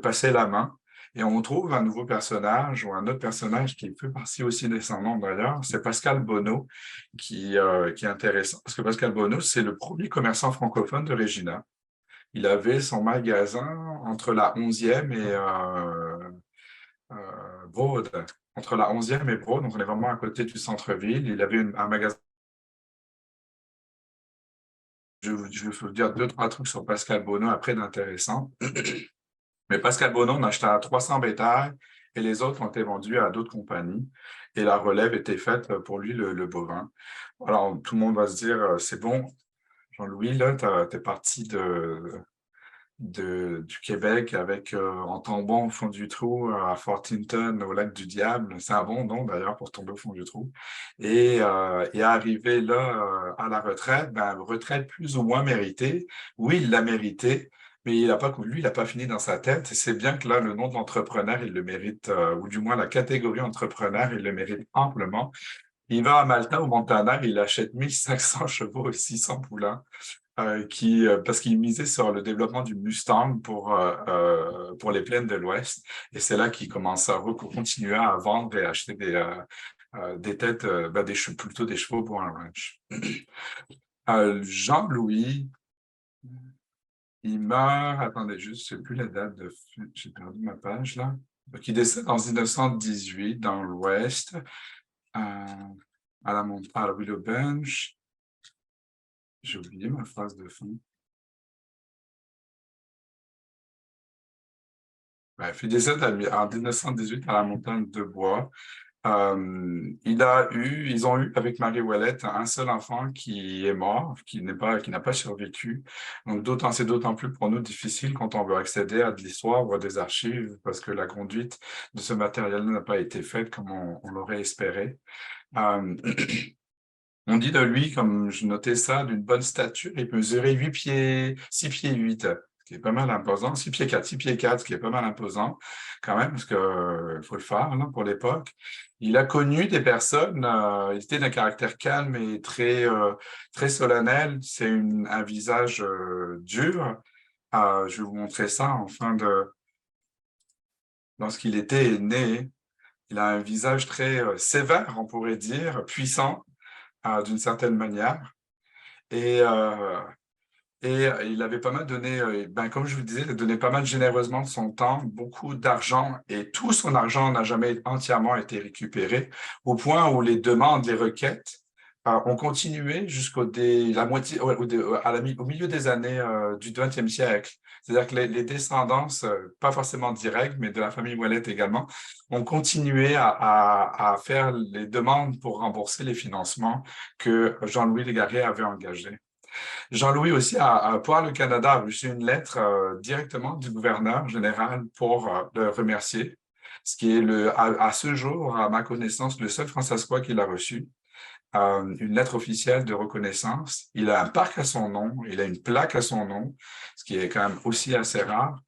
passer la main. Et on trouve un nouveau personnage ou un autre personnage qui fait partie aussi de son nom d'ailleurs, c'est Pascal Bonneau, qui est intéressant, parce que Pascal Bonneau, c'est le premier commerçant francophone de Regina. Il avait son magasin entre la 11e et Broad, entre la 11e et Broad, donc on est vraiment à côté du centre-ville. Il avait un magasin. Je vais vous dire 2, 3 trucs sur Pascal Bonneau après d'intéressant. Mais Pascal Bonneau en acheta 300 bétails et les autres ont été vendus à d'autres compagnies. Et la relève était faite pour lui, le bovin. Alors, tout le monde va se dire, c'est bon, Jean-Louis, là, tu es parti du Québec avec en tombant au fond du trou à Fort Tinton, au lac du Diable. C'est un bon nom d'ailleurs pour tomber au fond du trou. Et arriver là à la retraite, ben, retraite plus ou moins méritée. Oui, il l'a mérité, mais lui, il n'a pas fini dans sa tête. Et c'est bien que là, le nom de l'entrepreneur, il le mérite, ou du moins la catégorie entrepreneur, il le mérite amplement. Il va à Malta, au Montana, il achète 1500 chevaux et 600 poulains parce qu'il misait sur le développement du Mustang pour les plaines de l'Ouest. Et c'est là qu'il commence à continuer à vendre et acheter des têtes, plutôt des chevaux pour un ranch. Jean-Louis, Il meurt, attendez juste, je ne sais plus la date j'ai perdu ma page là. Donc, il décède en 1918 dans l'Ouest, à la montagne, à Willow Bench. J'ai oublié ma phrase de fin. Bref, il décède en 1918 à la montagne de Bois. Ils ont eu avec Marie Ouellette un seul enfant qui est mort, qui n'a pas survécu. Donc c'est d'autant plus pour nous difficile quand on veut accéder à de l'histoire ou à des archives parce que la conduite de ce matériel n'a pas été faite comme on l'aurait espéré. Euh, on dit de lui, comme je notais ça, d'une bonne stature, il mesurait 8 pieds, 6 pieds 8, ce qui est pas mal imposant, 6 pieds 4, 6 pieds 4, ce qui est pas mal imposant quand même, parce que faut le faire là, pour l'époque. Il a connu des personnes, il était d'un caractère calme et très solennel. C'est un visage dur. Je vais vous montrer ça lorsqu'il était né. Il a un visage très sévère, on pourrait dire, puissant d'une certaine manière. Et, euh, il avait pas mal donné, comme je vous le disais, il a donné pas mal généreusement de son temps, beaucoup d'argent, et tout son argent n'a jamais entièrement été récupéré, au point où les demandes, les requêtes ont continué la moitié, au milieu des années du XXe siècle. C'est-à-dire que les descendants, pas forcément directs, mais de la famille Ouellette également, ont continué à faire les demandes pour rembourser les financements que Jean-Louis Légaré avait engagés. Jean-Louis aussi, pour le Canada, a reçu une lettre directement du gouverneur général pour le remercier, ce qui est à ce jour, à ma connaissance, le seul François qui l'a reçu. Une lettre officielle de reconnaissance. Il a un parc à son nom, il a une plaque à son nom, ce qui est quand même aussi assez rare.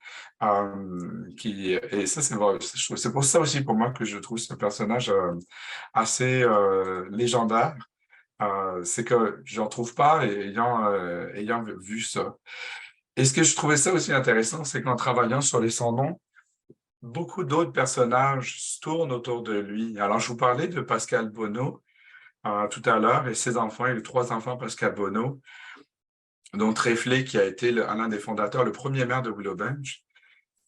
Et ça, c'est pour ça aussi pour moi que je trouve ce personnage assez légendaire. C'est que je n'en trouve pas ayant vu ça. Et ce que je trouvais ça aussi intéressant, c'est qu'en travaillant sur les sans-noms, beaucoup d'autres personnages tournent autour de lui. Alors, je vous parlais de Pascal Bonneau tout à l'heure et ses enfants, et les 3 enfants Pascal Bonneau, dont Tréflé, qui a été l'un des fondateurs, le premier maire de Willowbench.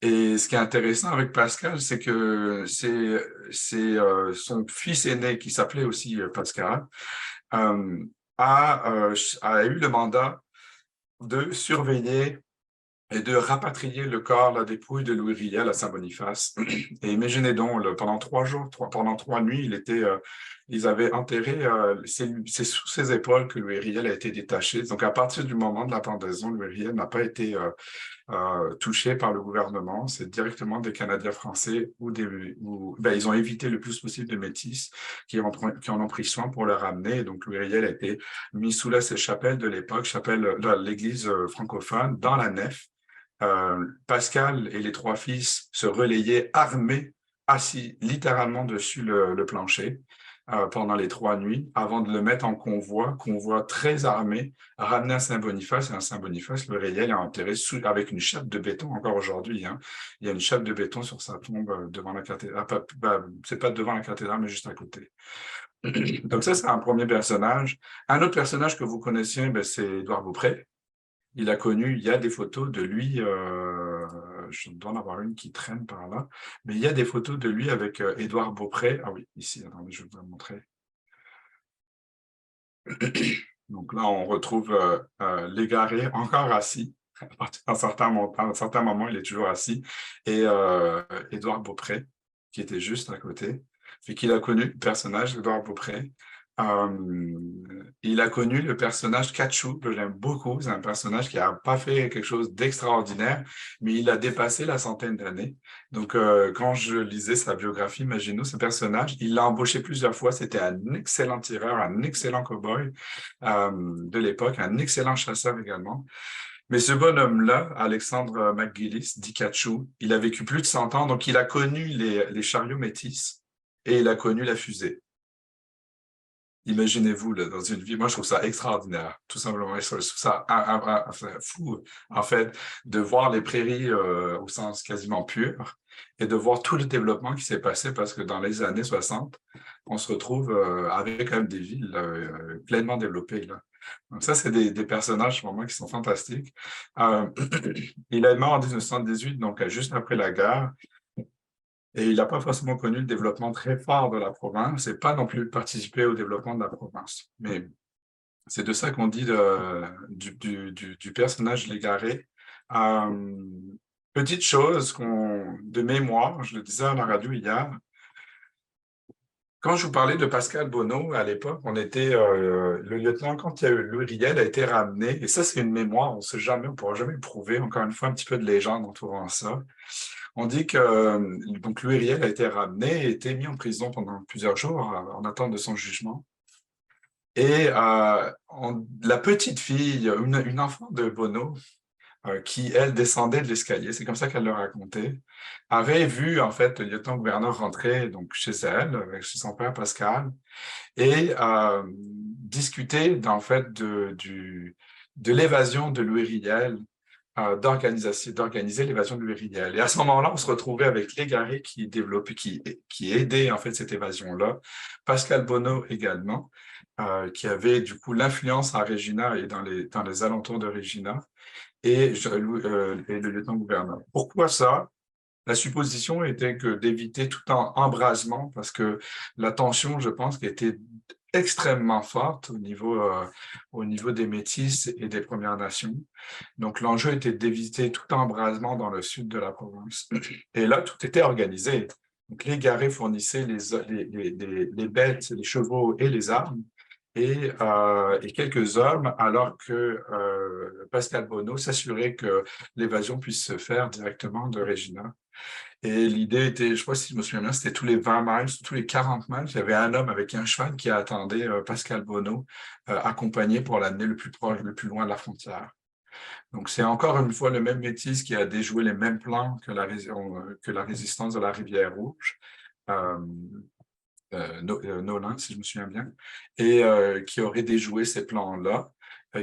Et ce qui est intéressant avec Pascal, c'est que c'est son fils aîné, qui s'appelait aussi Pascal, euh, a eu le mandat de surveiller et de rapatrier le corps, la dépouille de Louis Riel à Saint-Boniface. Et imaginez donc, pendant 3 jours, pendant 3 nuits, ils avaient enterré, c'est sous ses épaules que Louis Riel a été détaché. Donc, à partir du moment de la pendaison, Louis Riel n'a pas été touché par le gouvernement. C'est directement des Canadiens français ils ont évité le plus possible de métis qui en ont pris soin pour le ramener. Donc, Louis Riel a été mis sous la chapelle de l'époque, chapelle de l'église francophone, dans la nef. Pascal et les 3 fils se relayaient armés, assis littéralement dessus le plancher pendant les 3 nuits, avant de le mettre en convoi très armé, ramené à Saint-Boniface. Et à Saint-Boniface, le réel est enterré avec une chape de béton encore aujourd'hui. Hein. Il y a une chape de béton sur sa tombe devant la cathédrale. C'est pas devant la cathédrale, mais juste à côté. Donc ça, c'est un premier personnage. Un autre personnage que vous connaissiez, c'est Édouard Beaupré. Il y a des photos de lui, je dois en avoir une qui traîne par là, mais il y a des photos de lui avec Édouard Beaupré. Ah oui, ici, attendez, je vais vous la montrer. Donc là, on retrouve Légaré encore assis. À un certain moment, il est toujours assis. Et Édouard Beaupré, qui était juste à côté, puis qu'il a connu le personnage d'Édouard Beaupré. Il a connu le personnage Kachou, que j'aime beaucoup. C'est un personnage qui n'a pas fait quelque chose d'extraordinaire, mais il a dépassé la centaine d'années. Donc, quand je lisais sa biographie, imaginez-nous ce personnage. Il l'a embauché plusieurs fois. C'était un excellent tireur, un excellent cow-boy de l'époque, un excellent chasseur également. Mais ce bonhomme-là, Alexandre McGillis, dit Kachou, il a vécu plus de 100 ans, donc il a connu les chariots métis et il a connu la fusée. Imaginez-vous, là, dans une vie, moi je trouve ça extraordinaire, tout simplement, je trouve ça fou, en fait, de voir les prairies au sens quasiment pur et de voir tout le développement qui s'est passé parce que dans les années 60, on se retrouve avec quand même des villes pleinement développées. Là. Donc ça, c'est des personnages pour moi qui sont fantastiques. Euh, il est mort en 1918, donc juste après la guerre, et il n'a pas forcément connu le développement très fort de la province et pas non plus participé au développement de la province. Mais c'est de ça qu'on dit du personnage Légaré. Euh, Petite chose de mémoire, je le disais à la radio hier, quand je vous parlais de Pascal Bonneau, à l'époque, le lieutenant, quand il y a eu Louis Riel, a été ramené, et ça, c'est une mémoire, on ne pourra jamais le prouver, encore une fois, un petit peu de légende entourant ça. On dit que donc Louis Riel a été ramené et été mis en prison pendant plusieurs jours en attente de son jugement. Et la petite fille, une enfant de Bonneau, qui, elle, descendait de l'escalier, c'est comme ça qu'elle le racontait, avait vu, en fait, le lieutenant-gouverneur rentrer donc, chez elle, chez son père Pascal, et discuter, en fait, de l'évasion de Louis Riel, d'organiser l'évasion de Louis Riel. Et à ce moment-là, on se retrouvait avec Légaré qui aidait, en fait, cette évasion-là, Pascal Bonneau également, qui avait, du coup, l'influence à Regina et dans les alentours de Regina, et le lieutenant-gouverneur. Pourquoi ça? La supposition était que d'éviter tout embrasement, parce que la tension, je pense, qui était extrêmement forte au niveau des Métis et des Premières Nations. Donc, l'enjeu était d'éviter tout embrasement dans le sud de la province. Et là, tout était organisé. Donc, les garés fournissaient les bêtes, les chevaux et les armes, et quelques hommes, alors que Pascal Bonneau s'assurait que l'évasion puisse se faire directement de Regina. Et l'idée était, je ne sais pas si je me souviens bien, c'était tous les 20 miles, tous les 40 miles, il y avait un homme avec un cheval qui attendait Pascal Bonneau, accompagné pour l'amener le plus proche, le plus loin de la frontière. Donc, c'est encore une fois le même métis qui a déjoué les mêmes plans que la résistance de la Rivière-Rouge. Euh, Nolan, si je me souviens bien, et qui aurait déjoué ces plans-là,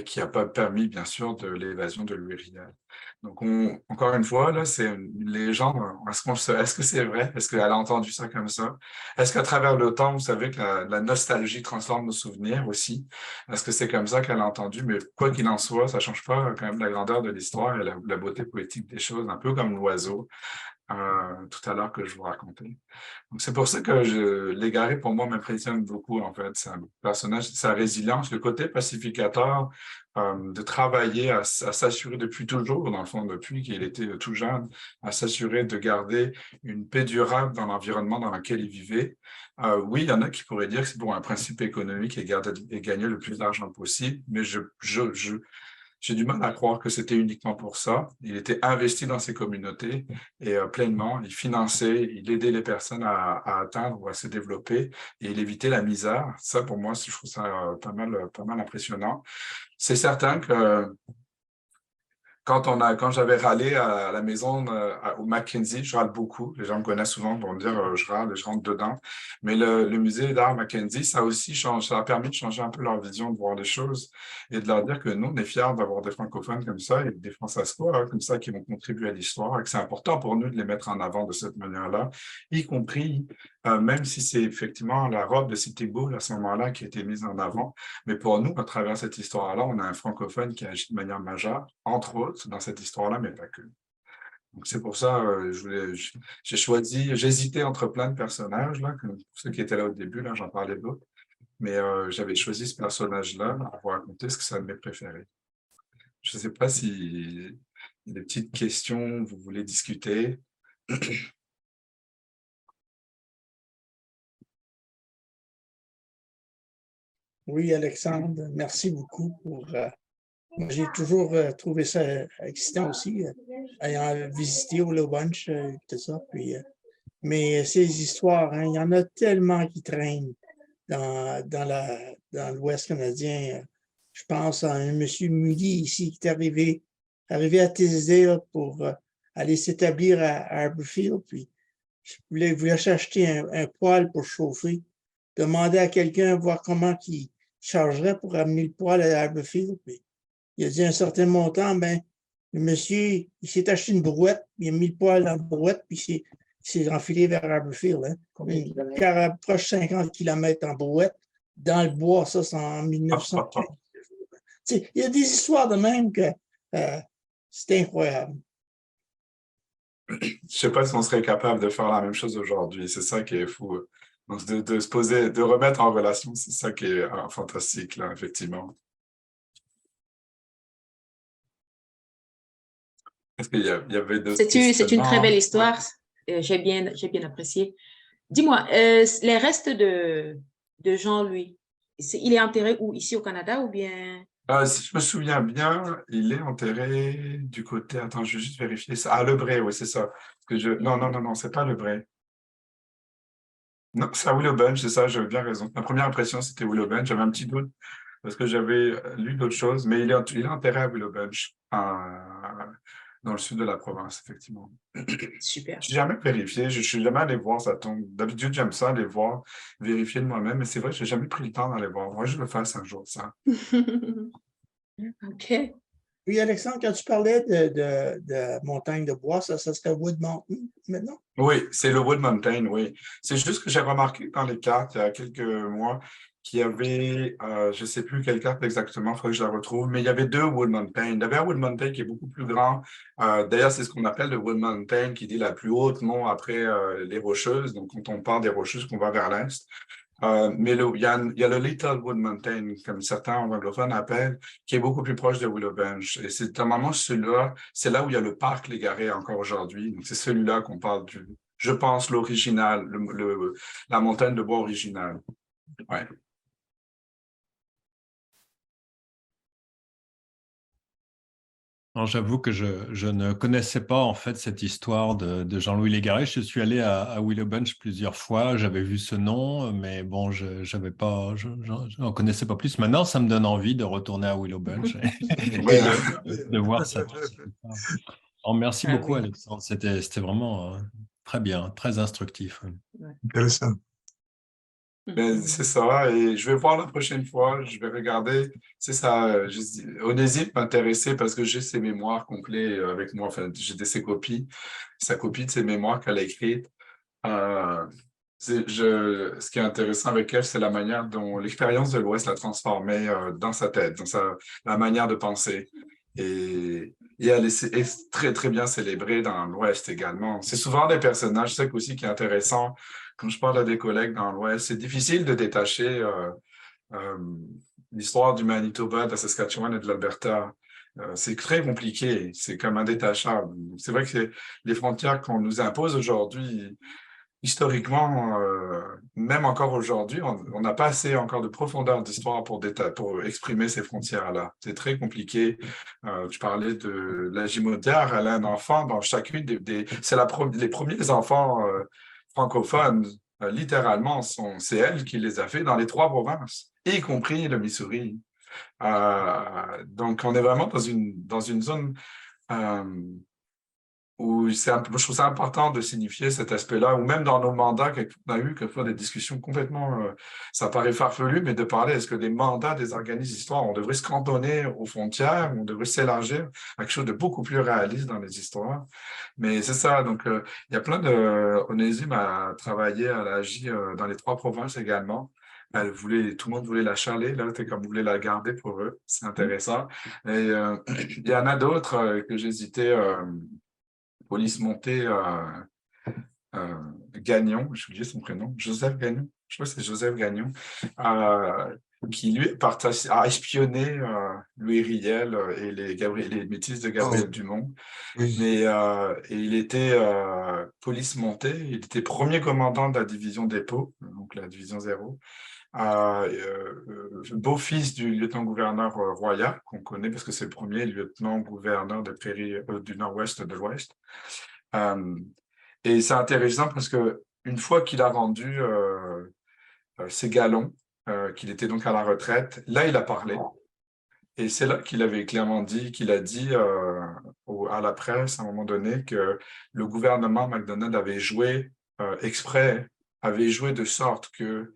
qui n'a pas permis, bien sûr, de l'évasion de Louis Riel. Donc, encore une fois, là, c'est une légende. Est-ce que c'est vrai? Est-ce qu'elle a entendu ça comme ça? Est-ce qu'à travers le temps, vous savez que la nostalgie transforme nos souvenirs aussi? Est-ce que c'est comme ça qu'elle a entendu? Mais quoi qu'il en soit, ça ne change pas quand même la grandeur de l'histoire et la beauté poétique des choses, un peu comme l'oiseau tout à l'heure que je vous racontais. Donc, c'est pour ça que Légaré, pour moi, m'impressionne beaucoup, en fait. C'est un personnage, sa résilience, le côté pacificateur, de travailler à s'assurer depuis toujours, dans le fond, depuis qu'il était tout jeune, à s'assurer de garder une paix durable dans l'environnement dans lequel il vivait. Oui, il y en a qui pourraient dire que c'est pour un principe économique et gagner le plus d'argent possible, mais j'ai du mal à croire que c'était uniquement pour ça. Il était investi dans ses communautés et pleinement, il finançait, il aidait les personnes à atteindre ou à se développer et il évitait la misère. Ça, pour moi, je trouve ça pas mal impressionnant. C'est certain que quand j'avais râlé à la maison au Mackenzie, je râle beaucoup. Les gens me connaissent souvent pour me dire je râle, je rentre dedans. Mais le musée d'art Mackenzie, ça aussi ça a permis de changer un peu leur vision de voir les choses et de leur dire que nous, on est fiers d'avoir des francophones comme ça et des Françaisois comme ça qui vont contribuer à l'histoire et que c'est important pour nous de les mettre en avant de cette manière-là, y compris même si c'est effectivement la robe de Cité Bull à ce moment-là qui a été mise en avant. Mais pour nous, à travers cette histoire-là, on a un francophone qui agit de manière majeure, entre autres, dans cette histoire-là, mais pas que. Donc, c'est pour ça j'ai hésité entre plein de personnages, là, comme ceux qui étaient là au début, là, j'en parlais d'autres, mais j'avais choisi ce personnage-là pour vous raconter ce que c'est un de mes préférés. Je ne sais pas si y a des petites questions, vous voulez discuter. Oui, Alexandre, merci beaucoup moi, j'ai toujours trouvé ça excitant aussi, ayant visité au Bunch, tout ça. Puis, mais ces histoires, hein, il y en a tellement qui traînent dans l'Ouest canadien. Je pense à un monsieur Mully ici qui est arrivé à Teasdale pour aller s'établir à Arborfield. Puis, il voulait s'acheter un poêle pour chauffer. Demander à quelqu'un, voir comment il chargerait pour amener le poêle à Arborfield. Puis, il a dit un certain montant, ben, le monsieur, il s'est acheté une brouette, il a mis le poêle dans la brouette, puis il s'est enfilé vers Arborfield. Hein. Combien de kilomètres? Proche 50 km en brouette, dans le bois, ça, c'est en 1915. Il y a des histoires de même que c'est incroyable. Je ne sais pas si on serait capable de faire la même chose aujourd'hui. C'est ça qui est fou. Donc, de se poser, de remettre en relation, c'est ça qui est fantastique, là, effectivement. Est-ce qu'il y avait d'autres C'est une très belle questionnements? histoire. J'ai bien apprécié. Dis-moi, les restes de Jean-Louis, il est enterré où? Ici au Canada ou bien? Si je me souviens bien, il est enterré du côté. Attends, je vais juste vérifier ça. Ah, Le Bray, oui, c'est ça. Non, c'est pas Le Bray. Non, c'est à Willowbend, c'est ça, j'avais bien raison. Ma première impression, c'était Willowbend. J'avais un petit doute parce que j'avais lu d'autres choses, mais il est enterré à Willowbend, dans le sud de la province, effectivement. Super. Je n'ai jamais vérifié, je ne suis jamais allé voir sa tombe. D'habitude, j'aime ça, aller voir, vérifier de moi-même, mais c'est vrai, je n'ai jamais pris le temps d'aller voir. Moi, je le fasse un jour, ça. OK. Oui, Alexandre, quand tu parlais de montagne de bois, ça serait Wood Mountain maintenant? Oui, c'est le Wood Mountain, oui. C'est juste que j'ai remarqué dans les cartes, il y a quelques mois, qu'il y avait, je ne sais plus quelle carte exactement, il faudrait que je la retrouve, mais il y avait deux Wood Mountain. Il y avait un Wood Mountain qui est beaucoup plus grand. D'ailleurs, c'est ce qu'on appelle le Wood Mountain, qui dit la plus haute, non après les Rocheuses. Donc, quand on part des Rocheuses, qu'on va vers l'est. Mais il y a le Little Wood Mountain, comme certains anglophones appellent, qui est beaucoup plus proche de Willowbench. Et c'est normalement celui-là, c'est là où il y a le parc Légaré encore aujourd'hui. Donc, c'est celui-là qu'on parle je pense, l'original, la montagne de bois originale. Ouais. Alors, j'avoue que je ne connaissais pas en fait cette histoire de Jean-Louis Légaré. Je suis allé à Willowbench plusieurs fois, j'avais vu ce nom, mais bon, je n'en connaissais pas plus. Maintenant, ça me donne envie de retourner à Willowbench et Ouais. de voir ça. Alors, merci Ah beaucoup, oui. Alexandre. C'était vraiment très bien, très instructif. Intéressant. Ben, c'est ça, et je vais voir la prochaine fois, je vais regarder. C'est ça, Onésime m'intéressait parce que j'ai ses mémoires complets avec moi, enfin, j'ai ses copies, sa copie de ses mémoires qu'elle a écrites. Euh, ce qui est intéressant avec elle, c'est la manière dont l'expérience de l'Ouest l'a transformée dans sa tête, la manière de penser. Et elle est très, très bien célébrée dans l'Ouest également. C'est souvent des personnages, c'est ça aussi qui est intéressant. Quand je parle à des collègues dans l'Ouest, c'est difficile de détacher euh, l'histoire du Manitoba, de la Saskatchewan et de l'Alberta. C'est très compliqué, c'est comme indétachable. C'est vrai que les frontières qu'on nous impose aujourd'hui, historiquement, même encore aujourd'hui, on n'a pas assez encore de profondeur d'histoire pour exprimer ces frontières-là. C'est très compliqué. Tu parlais de la Gimaudière, elle a un enfant dans chacune c'est les premiers enfants francophones, littéralement, c'est elle qui les a fait dans les trois provinces, y compris le Missouri. Donc, on est vraiment dans une zone où je trouve ça important de signifier cet aspect-là, ou même dans nos mandats, on a eu quelquefois des discussions complètement, ça paraît farfelu, mais de parler, est-ce que les mandats des organismes d'histoire, on devrait se cantonner aux frontières, on devrait s'élargir à quelque chose de beaucoup plus réaliste dans les histoires. Mais c'est ça, donc il y a plein Onésime a travaillé, elle a agi dans les trois provinces également. Tout le monde voulait la chaler, là, comme vous voulez la garder pour eux. C'est intéressant. Et il y en a d'autres que j'hésitais. Police montée Gagnon, j'ai oublié son prénom, Joseph Gagnon, je crois que c'est Joseph Gagnon, qui lui a espionné Louis Riel et les métis de Gabriel Dumont. Oui. Mais et il était police montée, il était premier commandant de la division dépôt, donc la division 0. Beau-fils du lieutenant-gouverneur Royal, qu'on connaît parce que c'est le premier lieutenant-gouverneur des prairies du nord-ouest de l'ouest. Et c'est intéressant parce que une fois qu'il a rendu ses galons, qu'il était donc à la retraite, là, il a parlé. Et c'est là qu'il avait clairement dit, qu'il a dit à la presse à un moment donné que le gouvernement MacDonald avait joué exprès, avait joué de sorte que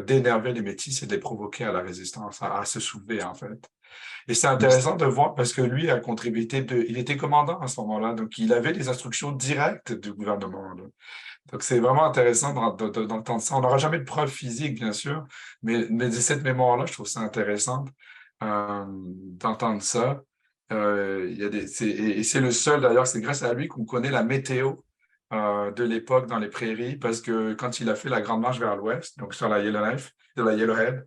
d'énerver les Métis et de les provoquer à la résistance, à se soulever en fait. Et c'est intéressant de voir parce que lui a contribué, il était commandant à ce moment-là, donc il avait des instructions directes du gouvernement. Là. Donc c'est vraiment intéressant d'entendre ça. On n'aura jamais de preuves physiques, bien sûr, mais de cette mémoire-là, je trouve ça intéressant d'entendre ça. Et c'est le seul, d'ailleurs, c'est grâce à lui qu'on connaît la météo de l'époque dans les prairies, parce que quand il a fait la grande marche vers l'ouest, donc sur la Yellowhead,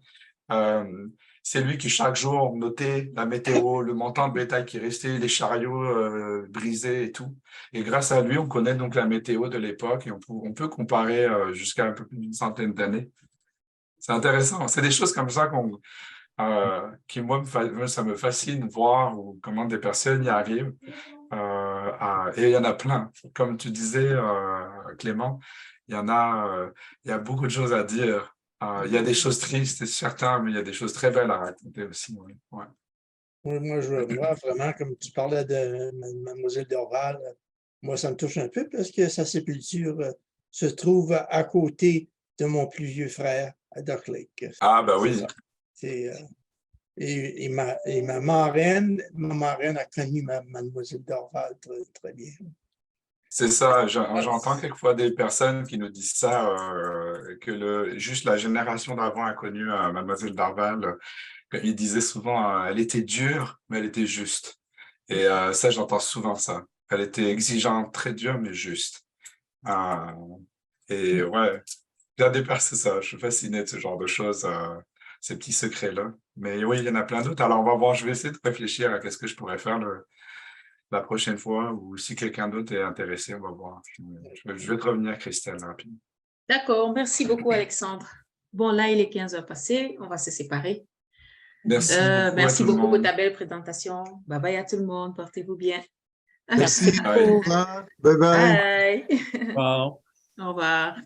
c'est lui qui chaque jour notait la météo, le montant de bétail qui restait, les chariots brisés et tout. Et grâce à lui, on connaît donc la météo de l'époque et on peut comparer jusqu'à un peu plus d'une centaine d'années. C'est intéressant. C'est des choses comme ça qui, moi, ça me fascine voir comment des personnes y arrivent. Et il y en a plein. Comme tu disais, Clément, il y a beaucoup de choses à dire. Il y a des choses tristes, c'est certain, mais il y a des choses très belles à raconter aussi. Oui. Ouais. Moi, je vois vraiment, comme tu parlais de Mademoiselle Dorval, moi, ça me touche un peu parce que sa sépulture se trouve à côté de mon plus vieux frère à Duck Lake. Ah, ben oui. Et ma marraine a connu Mademoiselle Dorval très, très bien. C'est ça, j'entends quelquefois des personnes qui nous disent ça, que juste la génération d'avant a connu Mademoiselle Dorval. Ils disaient souvent, elle était dure, mais elle était juste. Et ça, j'entends souvent ça. Elle était exigeante, très dure, mais juste. Et ouais, bien des personnes, c'est ça. Je suis fasciné de ce genre de choses, ces petits secrets-là. Mais oui, il y en a plein d'autres. Alors, on va voir, je vais essayer de réfléchir à qu'est-ce que je pourrais faire la prochaine fois, ou si quelqu'un d'autre est intéressé, on va voir. Je vais te revenir, Christelle, rapidement. D'accord, merci beaucoup, Alexandre. Bon, là, il est 15 heures passées, on va se séparer. Merci beaucoup pour ta belle présentation. Bye bye à tout le monde, portez-vous bien. Merci. Bye. Bye bye. Bye. Wow. Au revoir.